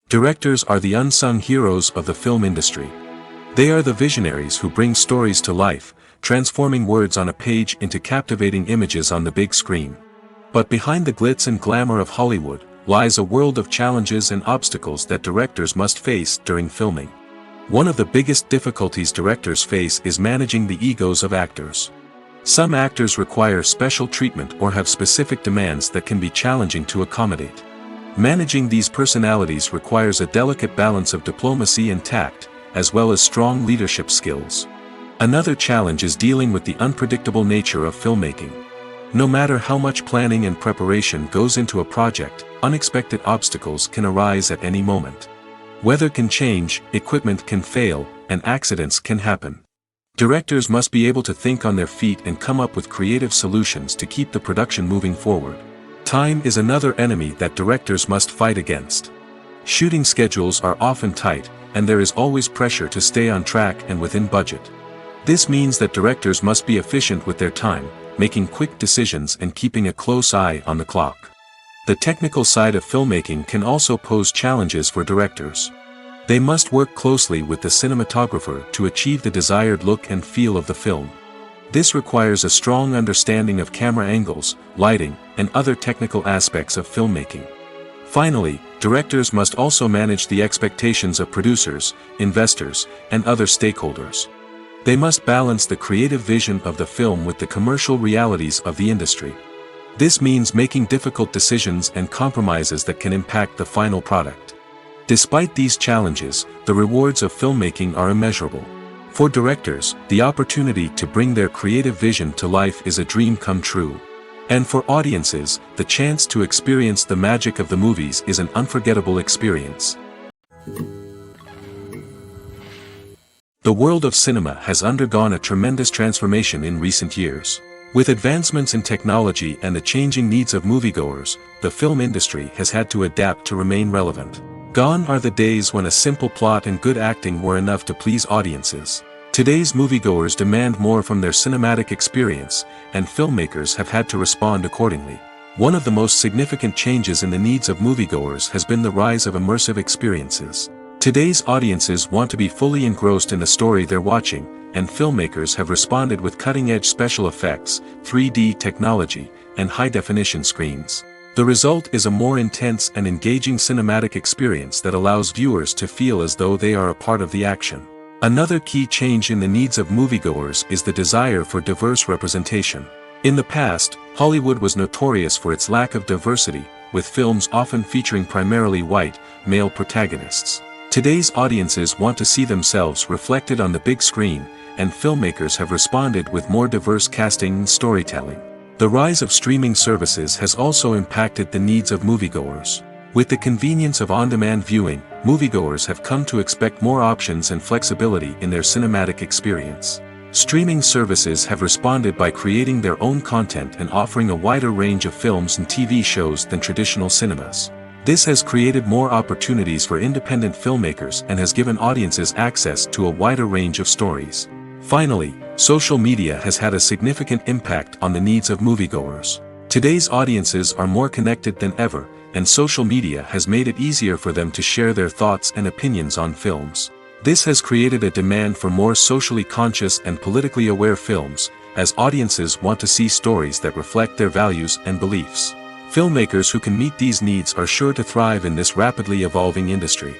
Directors are the unsung heroes of the film industry. They are the visionaries who bring stories to life, transforming words on a page into captivating images on the big screen. But behind the glitz and glamour of Hollywood, lies a world of challenges and obstacles that directors must face during filming. One of the biggest difficulties directors face is managing the egos of actors. Some actors require special treatment or have specific demands that can be challenging to accommodate. Managing these personalities requires a delicate balance of diplomacy and tact, as well as strong leadership skills. Another challenge is dealing with the unpredictable nature of filmmaking. No matter how much planning and preparation goes into a project, unexpected obstacles can arise at any moment. Weather can change, equipment can fail, and accidents can happen. Directors must be able to think on their feet and come up with creative solutions to keep the production moving forward. Time is another enemy that directors must fight against. Shooting schedules are often tight, and there is always pressure to stay on track and within budget. This means that directors must be efficient with their time, making quick decisions and keeping a close eye on the clock. The technical side of filmmaking can also pose challenges for directors. They must work closely with the cinematographer to achieve the desired look and feel of the film. This requires a strong understanding of camera angles, lighting, and other technical aspects of filmmaking. Finally, directors must also manage the expectations of producers, investors, and other stakeholders. They must balance the creative vision of the film with the commercial realities of the industry. This means making difficult decisions and compromises that can impact the final product. Despite these challenges, the rewards of filmmaking are immeasurable. For directors, the opportunity to bring their creative vision to life is a dream come true. And for audiences, the chance to experience the magic of the movies is an unforgettable experience. The world of cinema has undergone a tremendous transformation in recent years. With advancements in technology and the changing needs of moviegoers, the film industry has had to adapt to remain relevant. Gone are the days when a simple plot and good acting were enough to please audiences. Today's moviegoers demand more from their cinematic experience, and filmmakers have had to respond accordingly. One of the most significant changes in the needs of moviegoers has been the rise of immersive experiences. Today's audiences want to be fully engrossed in the story they're watching, and filmmakers have responded with cutting-edge special effects, 3D technology, and high-definition screens. The result is a more intense and engaging cinematic experience that allows viewers to feel as though they are a part of the action. Another key change in the needs of moviegoers is the desire for diverse representation. In the past, Hollywood was notorious for its lack of diversity, with films often featuring primarily white, male protagonists. Today's audiences want to see themselves reflected on the big screen, and filmmakers have responded with more diverse casting and storytelling. The rise of streaming services has also impacted the needs of moviegoers. With the convenience of on-demand viewing, moviegoers have come to expect more options and flexibility in their cinematic experience. Streaming services have responded by creating their own content and offering a wider range of films and TV shows than traditional cinemas. This has created more opportunities for independent filmmakers and has given audiences access to a wider range of stories. Finally, social media has had a significant impact on the needs of moviegoers. Today's audiences are more connected than ever, and social media has made it easier for them to share their thoughts and opinions on films. This has created a demand for more socially conscious and politically aware films, as audiences want to see stories that reflect their values and beliefs. Filmmakers who can meet these needs are sure to thrive in this rapidly evolving industry.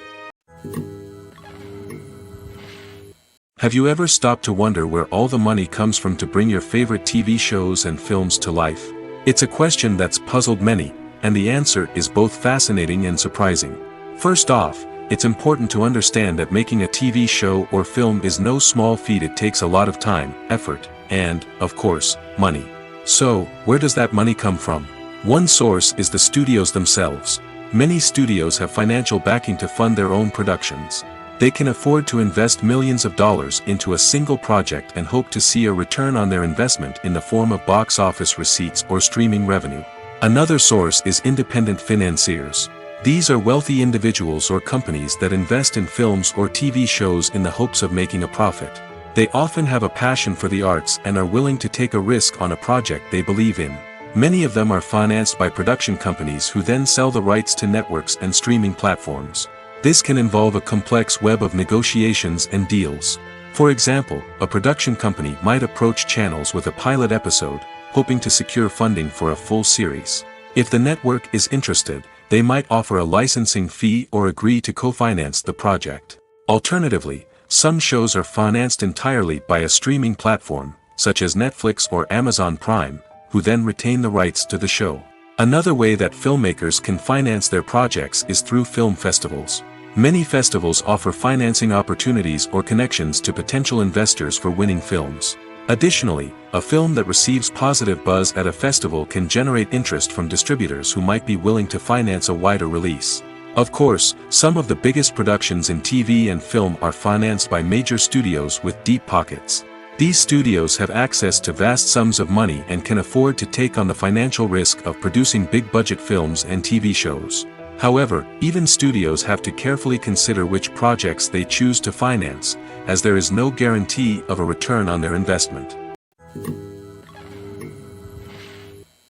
Have you ever stopped to wonder where all the money comes from to bring your favorite TV shows and films to life? It's a question that's puzzled many, and the answer is both fascinating and surprising. First off, it's important to understand that making a TV show or film is no small feat. It takes a lot of time, effort, and, of course, money. So, where does that money come from? One source is the studios themselves. Many studios have financial backing to fund their own productions. They can afford to invest millions of dollars into a single project and hope to see a return on their investment in the form of box office receipts or streaming revenue. Another source is independent financiers. These are wealthy individuals or companies that invest in films or TV shows in the hopes of making a profit. They often have a passion for the arts and are willing to take a risk on a project they believe in. Many of them are financed by production companies who then sell the rights to networks and streaming platforms. This can involve a complex web of negotiations and deals. For example, a production company might approach channels with a pilot episode, hoping to secure funding for a full series. If the network is interested, they might offer a licensing fee or agree to co-finance the project. Alternatively, some shows are financed entirely by a streaming platform, such as Netflix or Amazon Prime, who then retain the rights to the show. Another way that filmmakers can finance their projects is through film festivals. Many festivals offer financing opportunities or connections to potential investors for winning films. Additionally, a film that receives positive buzz at a festival can generate interest from distributors who might be willing to finance a wider release. Of course, some of the biggest productions in TV and film are financed by major studios with deep pockets. These studios have access to vast sums of money and can afford to take on the financial risk of producing big-budget films and TV shows. However, even studios have to carefully consider which projects they choose to finance, as there is no guarantee of a return on their investment.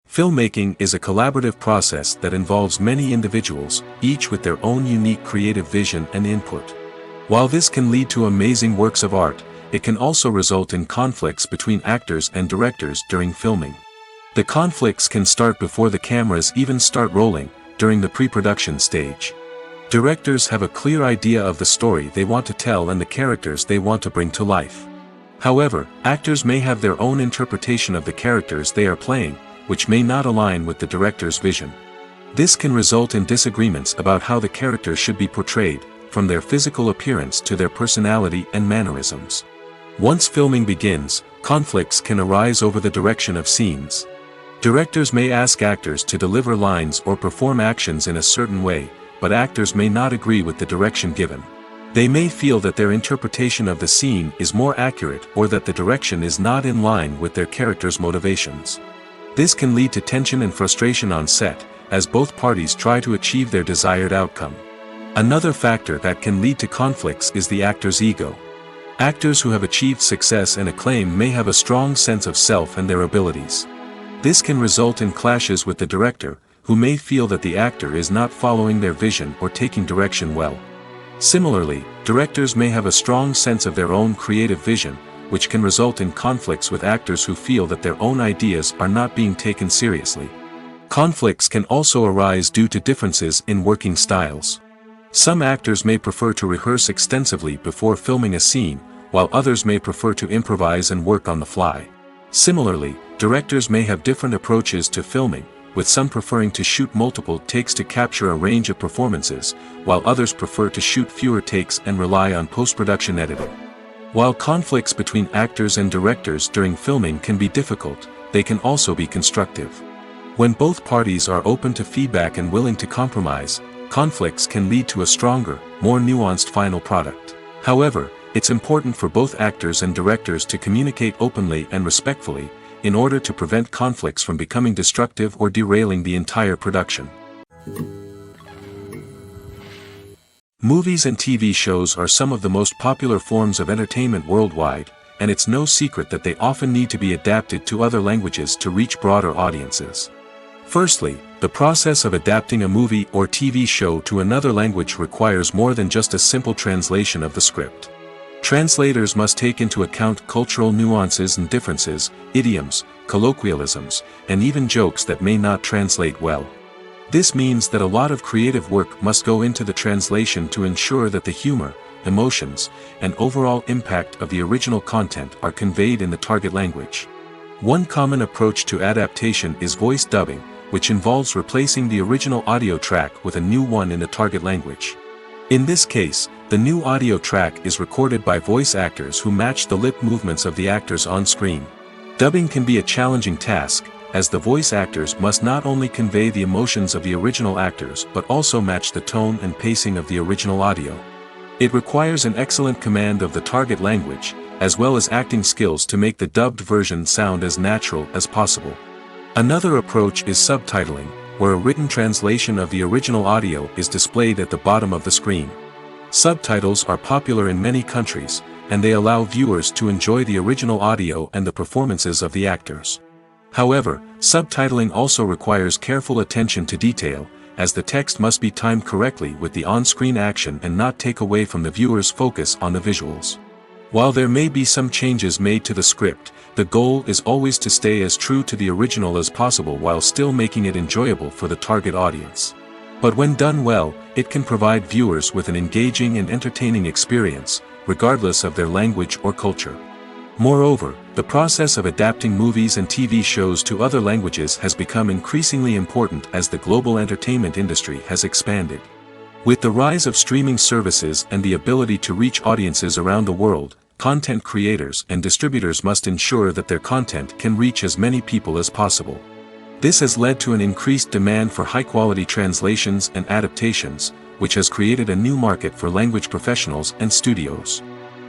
Filmmaking is a collaborative process that involves many individuals, each with their own unique creative vision and input. While this can lead to amazing works of art, it can also result in conflicts between actors and directors during filming. The conflicts can start before the cameras even start rolling, during the pre-production stage. Directors have a clear idea of the story they want to tell and the characters they want to bring to life. However, actors may have their own interpretation of the characters they are playing, which may not align with the director's vision. This can result in disagreements about how the characters should be portrayed, from their physical appearance to their personality and mannerisms. Once filming begins, conflicts can arise over the direction of scenes. Directors may ask actors to deliver lines or perform actions in a certain way, but actors may not agree with the direction given. They may feel that their interpretation of the scene is more accurate or that the direction is not in line with their character's motivations. This can lead to tension and frustration on set, as both parties try to achieve their desired outcome. Another factor that can lead to conflicts is the actor's ego. Actors who have achieved success and acclaim may have a strong sense of self and their abilities. This can result in clashes with the director, who may feel that the actor is not following their vision or taking direction well. Similarly, directors may have a strong sense of their own creative vision, which can result in conflicts with actors who feel that their own ideas are not being taken seriously. Conflicts can also arise due to differences in working styles. Some actors may prefer to rehearse extensively before filming a scene, while others may prefer to improvise and work on the fly. Similarly, directors may have different approaches to filming, with some preferring to shoot multiple takes to capture a range of performances, while others prefer to shoot fewer takes and rely on post-production editing. While conflicts between actors and directors during filming can be difficult, they can also be constructive. When both parties are open to feedback and willing to compromise, conflicts can lead to a stronger, more nuanced final product. However, it's important for both actors and directors to communicate openly and respectfully, in order to prevent conflicts from becoming destructive or derailing the entire production. Movies and TV shows are some of the most popular forms of entertainment worldwide, and it's no secret that they often need to be adapted to other languages to reach broader audiences. Firstly, the process of adapting a movie or TV show to another language requires more than just a simple translation of the script. Translators must take into account cultural nuances and differences, idioms, colloquialisms, and even jokes that may not translate well. This means that a lot of creative work must go into the translation to ensure that the humor, emotions, and overall impact of the original content are conveyed in the target language. One common approach to adaptation is voice dubbing, which involves replacing the original audio track with a new one in the target language. In this case, the new audio track is recorded by voice actors who match the lip movements of the actors on screen. Dubbing can be a challenging task, as the voice actors must not only convey the emotions of the original actors but also match the tone and pacing of the original audio. It requires an excellent command of the target language, as well as acting skills to make the dubbed version sound as natural as possible. Another approach is subtitling, where a written translation of the original audio is displayed at the bottom of the screen. Subtitles are popular in many countries, and they allow viewers to enjoy the original audio and the performances of the actors. However, subtitling also requires careful attention to detail, as the text must be timed correctly with the on-screen action and not take away from the viewer's focus on the visuals. While there may be some changes made to the script, the goal is always to stay as true to the original as possible while still making it enjoyable for the target audience. But when done well, it can provide viewers with an engaging and entertaining experience, regardless of their language or culture. Moreover, the process of adapting movies and TV shows to other languages has become increasingly important as the global entertainment industry has expanded. With the rise of streaming services and the ability to reach audiences around the world, content creators and distributors must ensure that their content can reach as many people as possible. This has led to an increased demand for high-quality translations and adaptations, which has created a new market for language professionals and studios.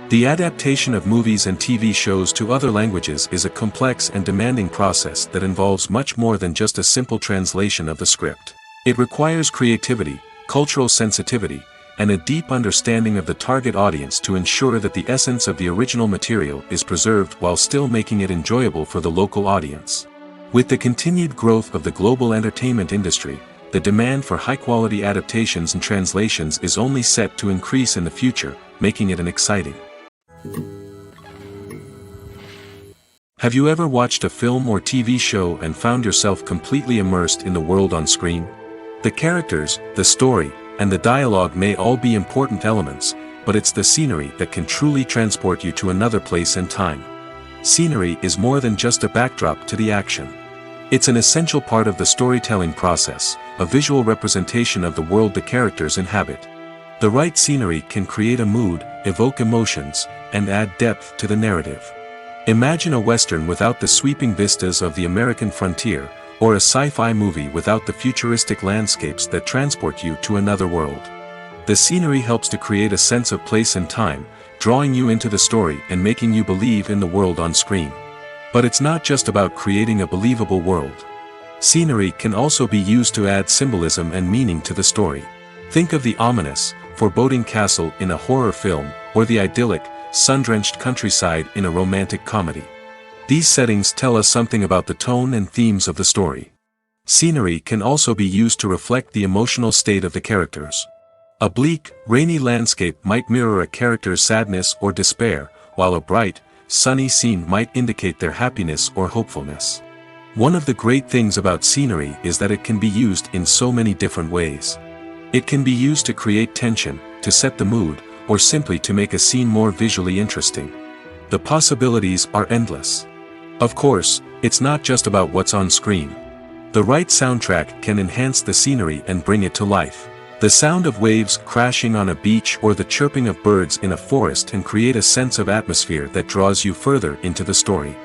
The adaptation of movies and TV shows to other languages is a complex and demanding process that involves much more than just a simple translation of the script. It requires creativity, cultural sensitivity, and a deep understanding of the target audience to ensure that the essence of the original material is preserved while still making it enjoyable for the local audience. With the continued growth of the global entertainment industry, the demand for high-quality adaptations and translations is only set to increase in the future, making it an exciting. Have you ever watched a film or TV show and found yourself completely immersed in the world on screen? The characters, the story, and the dialogue may all be important elements, but it's the scenery that can truly transport you to another place and time. Scenery is more than just a backdrop to the action. It's an essential part of the storytelling process, a visual representation of the world the characters inhabit. The right scenery can create a mood, evoke emotions, and add depth to the narrative. Imagine a Western without the sweeping vistas of the American frontier, or a sci-fi movie without the futuristic landscapes that transport you to another world. The scenery helps to create a sense of place and time, drawing you into the story and making you believe in the world on screen. But it's not just about creating a believable world. Scenery can also be used to add symbolism and meaning to the story. Think of the ominous, foreboding castle in a horror film, or the idyllic, sun-drenched countryside in a romantic comedy. These settings tell us something about the tone and themes of the story. Scenery can also be used to reflect the emotional state of the characters. A bleak, rainy landscape might mirror a character's sadness or despair, while a bright, sunny scene might indicate their happiness or hopefulness. One of the great things about scenery is that it can be used in so many different ways. It can be used to create tension, to set the mood, or simply to make a scene more visually interesting. The possibilities are endless. Of course, it's not just about what's on screen. The right soundtrack can enhance the scenery and bring it to life. The sound of waves crashing on a beach or the chirping of birds in a forest can create a sense of atmosphere that draws you further into the story.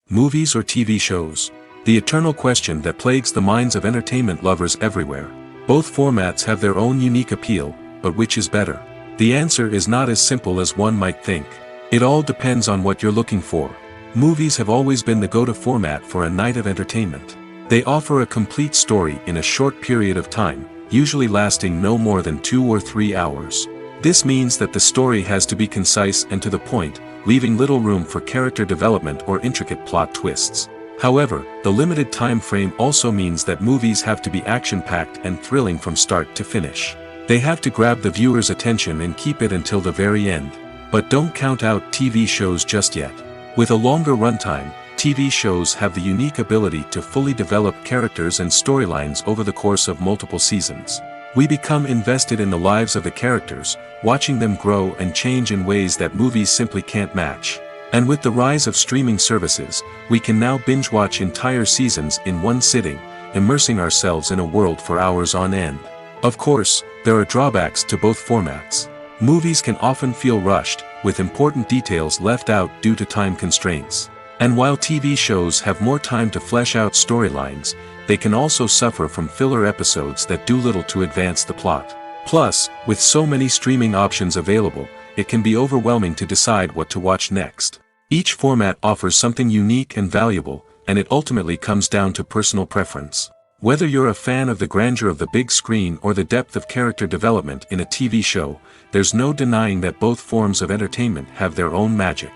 Movies or TV shows? The eternal question that plagues the minds of entertainment lovers everywhere. Both formats have their own unique appeal, but which is better? The answer is not as simple as one might think. It all depends on what you're looking for. Movies have always been the go-to format for a night of entertainment. They offer a complete story in a short period of time, usually lasting no more than 2 or 3 hours. This means that the story has to be concise and to the point, leaving little room for character development or intricate plot twists. However, the limited time frame also means that movies have to be action-packed and thrilling from start to finish. They have to grab the viewer's attention and keep it until the very end. But don't count out TV shows just yet. With a longer runtime, TV shows have the unique ability to fully develop characters and storylines over the course of multiple seasons. We become invested in the lives of the characters, watching them grow and change in ways that movies simply can't match. And with the rise of streaming services, we can now binge-watch entire seasons in one sitting, immersing ourselves in a world for hours on end. Of course, there are drawbacks to both formats. Movies can often feel rushed, with important details left out due to time constraints. And while TV shows have more time to flesh out storylines, they can also suffer from filler episodes that do little to advance the plot. Plus, with so many streaming options available, it can be overwhelming to decide what to watch next. Each format offers something unique and valuable, and it ultimately comes down to personal preference. Whether you're a fan of the grandeur of the big screen or the depth of character development in a TV show, there's no denying that both forms of entertainment have their own magic.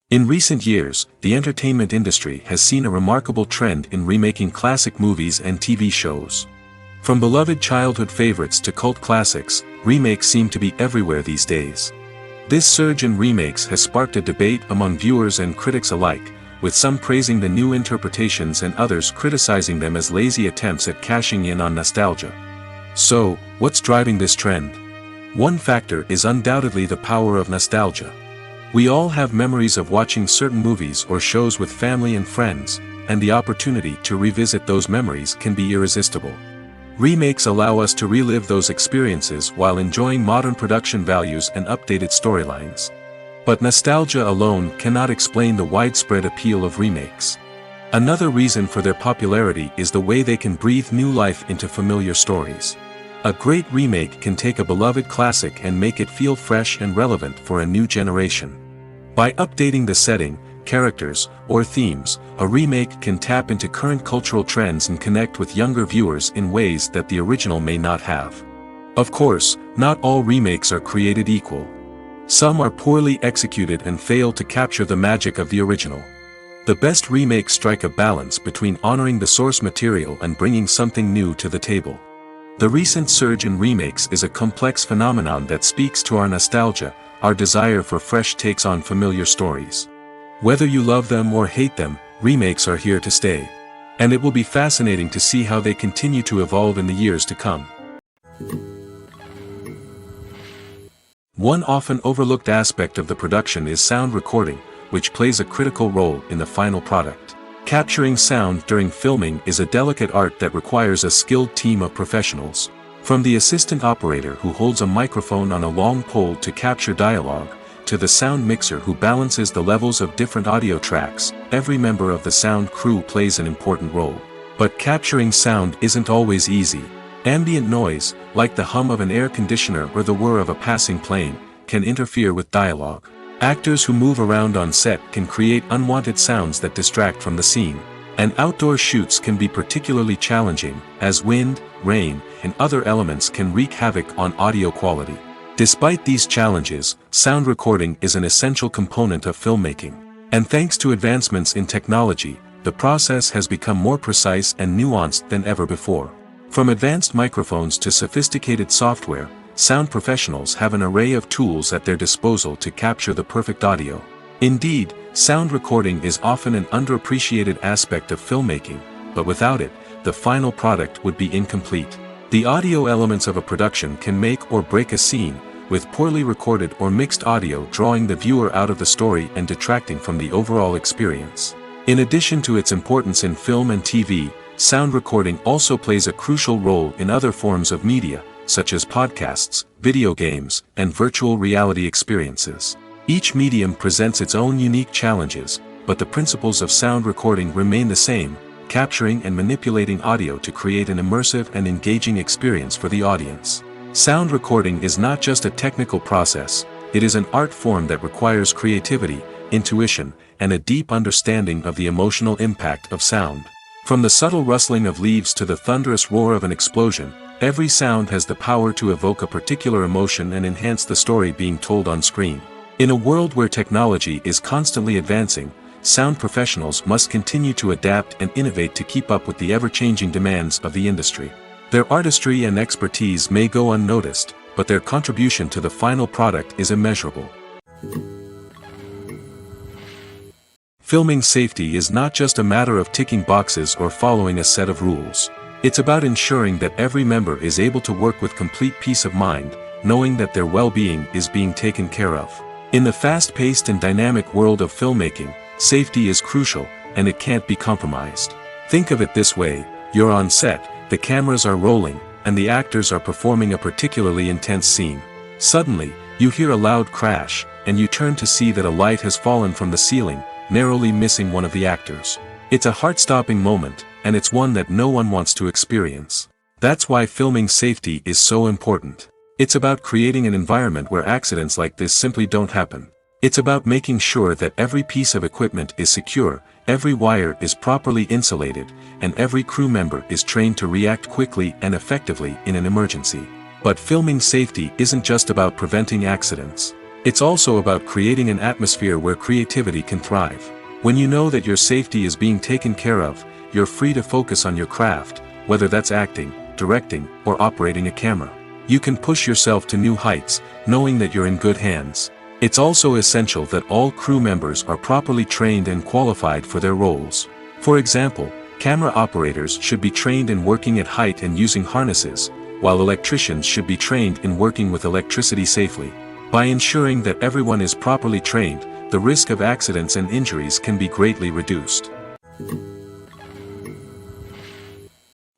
In recent years, the entertainment industry has seen a remarkable trend in remaking classic movies and TV shows. From beloved childhood favorites to cult classics, remakes seem to be everywhere these days. This surge in remakes has sparked a debate among viewers and critics alike, with some praising the new interpretations and others criticizing them as lazy attempts at cashing in on nostalgia. So, what's driving this trend? One factor is undoubtedly the power of nostalgia. We all have memories of watching certain movies or shows with family and friends, and the opportunity to revisit those memories can be irresistible. Remakes allow us to relive those experiences while enjoying modern production values and updated storylines. But nostalgia alone cannot explain the widespread appeal of remakes. Another reason for their popularity is the way they can breathe new life into familiar stories. A great remake can take a beloved classic and make it feel fresh and relevant for a new generation. By updating the setting, characters, or themes, a remake can tap into current cultural trends and connect with younger viewers in ways that the original may not have. Of course, not all remakes are created equal. Some are poorly executed and fail to capture the magic of the original. The best remakes strike a balance between honoring the source material and bringing something new to the table. The recent surge in remakes is a complex phenomenon that speaks to our nostalgia, our desire for fresh takes on familiar stories. Whether you love them or hate them, remakes are here to stay. And it will be fascinating to see how they continue to evolve in the years to come. One often overlooked aspect of the production is sound recording, which plays a critical role in the final product. Capturing sound during filming is a delicate art that requires a skilled team of professionals. From the assistant operator who holds a microphone on a long pole to capture dialogue, to the sound mixer who balances the levels of different audio tracks, every member of the sound crew plays an important role. But capturing sound isn't always easy. Ambient noise, like the hum of an air conditioner or the whir of a passing plane, can interfere with dialogue. Actors who move around on set can create unwanted sounds that distract from the scene. And outdoor shoots can be particularly challenging, as wind, rain, and other elements can wreak havoc on audio quality. Despite these challenges, sound recording is an essential component of filmmaking. And thanks to advancements in technology, the process has become more precise and nuanced than ever before. From advanced microphones to sophisticated software, sound professionals have an array of tools at their disposal to capture the perfect audio. Indeed, sound recording is often an underappreciated aspect of filmmaking, but without it, the final product would be incomplete. The audio elements of a production can make or break a scene, with poorly recorded or mixed audio drawing the viewer out of the story and detracting from the overall experience. In addition to its importance in film and TV, sound recording also plays a crucial role in other forms of media, such as podcasts, video games, and virtual reality experiences. Each medium presents its own unique challenges, but the principles of sound recording remain the same, capturing and manipulating audio to create an immersive and engaging experience for the audience. Sound recording is not just a technical process, it is an art form that requires creativity, intuition, and a deep understanding of the emotional impact of sound. From the subtle rustling of leaves to the thunderous roar of an explosion, every sound has the power to evoke a particular emotion and enhance the story being told on screen. In a world where technology is constantly advancing, sound professionals must continue to adapt and innovate to keep up with the ever-changing demands of the industry. Their artistry and expertise may go unnoticed, but their contribution to the final product is immeasurable. Filming safety is not just a matter of ticking boxes or following a set of rules. It's about ensuring that every member is able to work with complete peace of mind, knowing that their well-being is being taken care of. In the fast-paced and dynamic world of filmmaking, safety is crucial, and it can't be compromised. Think of it this way: you're on set, the cameras are rolling, and the actors are performing a particularly intense scene. Suddenly, you hear a loud crash, and you turn to see that a light has fallen from the ceiling, narrowly missing one of the actors. It's a heart-stopping moment, and it's one that no one wants to experience. That's why filming safety is so important. It's about creating an environment where accidents like this simply don't happen. It's about making sure that every piece of equipment is secure, every wire is properly insulated, and every crew member is trained to react quickly and effectively in an emergency. But filming safety isn't just about preventing accidents. It's also about creating an atmosphere where creativity can thrive. When you know that your safety is being taken care of, you're free to focus on your craft, whether that's acting, directing, or operating a camera. You can push yourself to new heights, knowing that you're in good hands. It's also essential that all crew members are properly trained and qualified for their roles. For example, camera operators should be trained in working at height and using harnesses, while electricians should be trained in working with electricity safely. By ensuring that everyone is properly trained, the risk of accidents and injuries can be greatly reduced.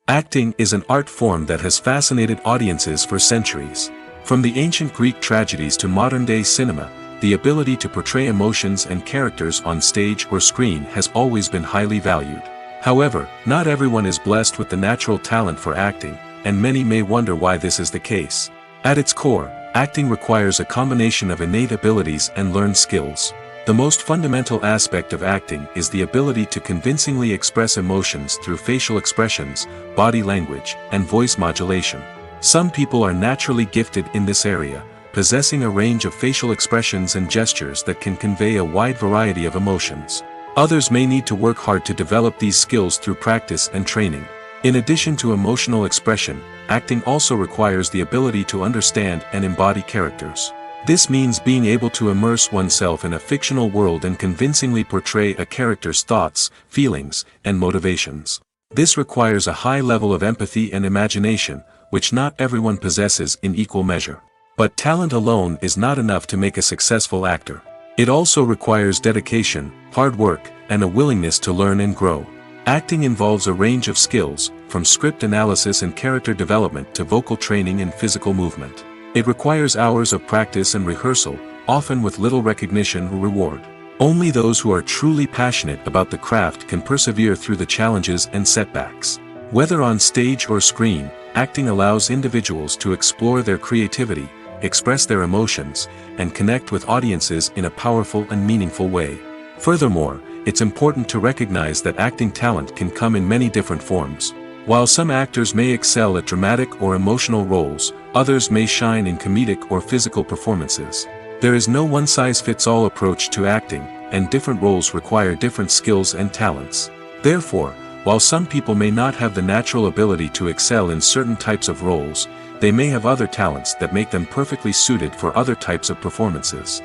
Acting is an art form that has fascinated audiences for centuries. From the ancient Greek tragedies to modern-day cinema, the ability to portray emotions and characters on stage or screen has always been highly valued. However, not everyone is blessed with the natural talent for acting, and many may wonder why this is the case. At its core, acting requires a combination of innate abilities and learned skills. The most fundamental aspect of acting is the ability to convincingly express emotions through facial expressions, body language, and voice modulation. Some people are naturally gifted in this area, possessing a range of facial expressions and gestures that can convey a wide variety of emotions. Others may need to work hard to develop these skills through practice and training. In addition to emotional expression, acting also requires the ability to understand and embody characters. This means being able to immerse oneself in a fictional world and convincingly portray a character's thoughts, feelings, and motivations. This requires a high level of empathy and imagination, which not everyone possesses in equal measure. But talent alone is not enough to make a successful actor. It also requires dedication, hard work, and a willingness to learn and grow. Acting involves a range of skills, from script analysis and character development to vocal training and physical movement. It requires hours of practice and rehearsal, often with little recognition or reward. Only those who are truly passionate about the craft can persevere through the challenges and setbacks. Whether on stage or screen, acting allows individuals to explore their creativity, express their emotions, and connect with audiences in a powerful and meaningful way. Furthermore, it's important to recognize that acting talent can come in many different forms. While some actors may excel at dramatic or emotional roles, others may shine in comedic or physical performances. There is no one-size-fits-all approach to acting, and different roles require different skills and talents. Therefore, while some people may not have the natural ability to excel in certain types of roles, they may have other talents that make them perfectly suited for other types of performances.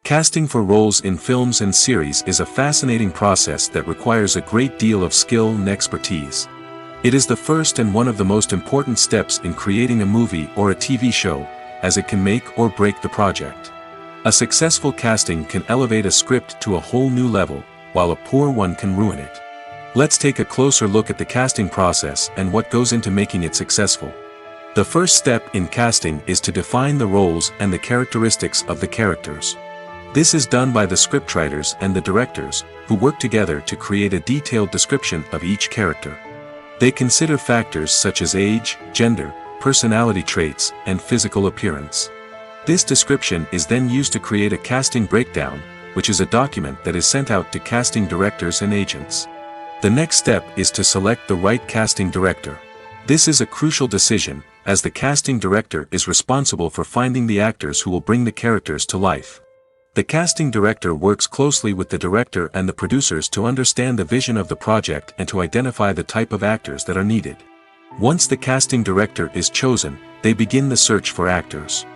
Casting for roles in films and series is a fascinating process that requires a great deal of skill and expertise. It is the first and one of the most important steps in creating a movie or a TV show, as it can make or break the project. A successful casting can elevate a script to a whole new level, while a poor one can ruin it. Let's take a closer look at the casting process and what goes into making it successful. The first step in casting is to define the roles and the characteristics of the characters. This is done by the scriptwriters and the directors, who work together to create a detailed description of each character. They consider factors such as age, gender, personality traits, and physical appearance. This description is then used to create a casting breakdown, which is a document that is sent out to casting directors and agents. The next step is to select the right casting director. This is a crucial decision, as the casting director is responsible for finding the actors who will bring the characters to life. The casting director works closely with the director and the producers to understand the vision of the project and to identify the type of actors that are needed. Once the casting director is chosen, they begin the search for actors.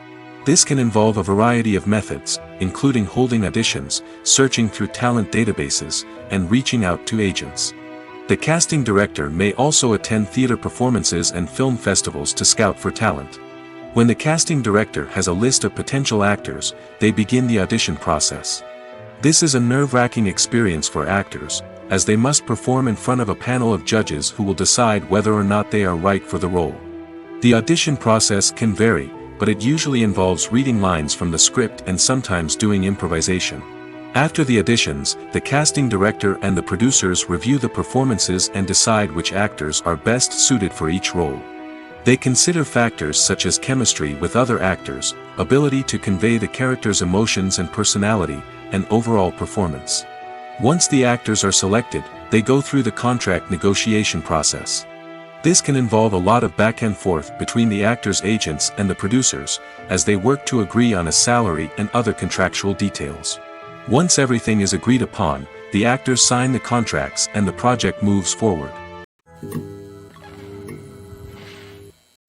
This can involve a variety of methods, including holding auditions, searching through talent databases, and reaching out to agents. The casting director may also attend theater performances and film festivals to scout for talent. When the casting director has a list of potential actors, they begin the audition process. This is a nerve-wracking experience for actors, as they must perform in front of a panel of judges who will decide whether or not they are right for the role. The audition process can vary, but it usually involves reading lines from the script and sometimes doing improvisation. After the auditions, the casting director and the producers review the performances and decide which actors are best suited for each role. They consider factors such as chemistry with other actors, ability to convey the character's emotions and personality, and overall performance. Once the actors are selected, they go through the contract negotiation process. This can involve a lot of back and forth between the actors' agents and the producers, as they work to agree on a salary and other contractual details. Once everything is agreed upon, the actors sign the contracts and the project moves forward.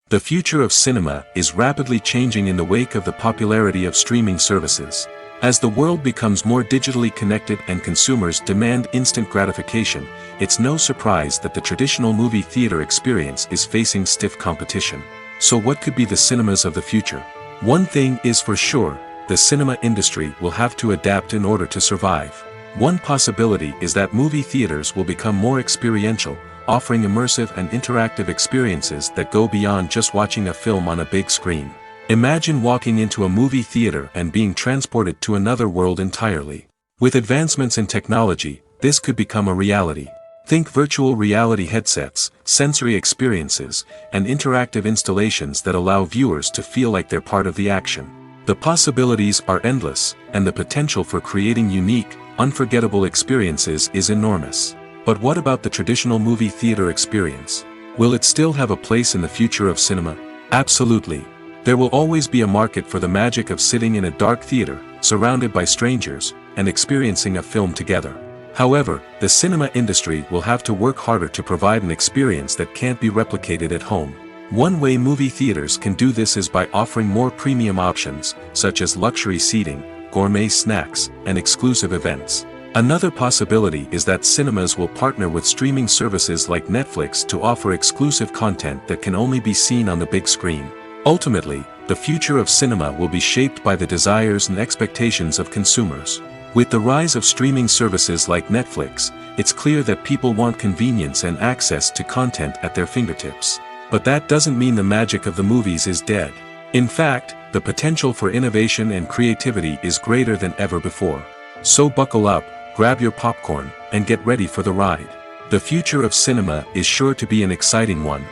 The future of cinema is rapidly changing in the wake of the popularity of streaming services. As the world becomes more digitally connected and consumers demand instant gratification, it's no surprise that the traditional movie theater experience is facing stiff competition. So what could be the cinemas of the future? One thing is for sure, the cinema industry will have to adapt in order to survive. One possibility is that movie theaters will become more experiential, offering immersive and interactive experiences that go beyond just watching a film on a big screen. Imagine walking into a movie theater and being transported to another world entirely. With advancements in technology, this could become a reality. Think virtual reality headsets, sensory experiences, and interactive installations that allow viewers to feel like they're part of the action. The possibilities are endless, and the potential for creating unique, unforgettable experiences is enormous. But what about the traditional movie theater experience? Will it still have a place in the future of cinema? Absolutely. There will always be a market for the magic of sitting in a dark theater, surrounded by strangers, and experiencing a film together. However, the cinema industry will have to work harder to provide an experience that can't be replicated at home. One way movie theaters can do this is by offering more premium options, such as luxury seating, gourmet snacks, and exclusive events. Another possibility is that cinemas will partner with streaming services like Netflix to offer exclusive content that can only be seen on the big screen. Ultimately, the future of cinema will be shaped by the desires and expectations of consumers. With the rise of streaming services like Netflix, it's clear that people want convenience and access to content at their fingertips. But that doesn't mean the magic of the movies is dead. In fact, the potential for innovation and creativity is greater than ever before. So buckle up, grab your popcorn, and get ready for the ride. The future of cinema is sure to be an exciting one.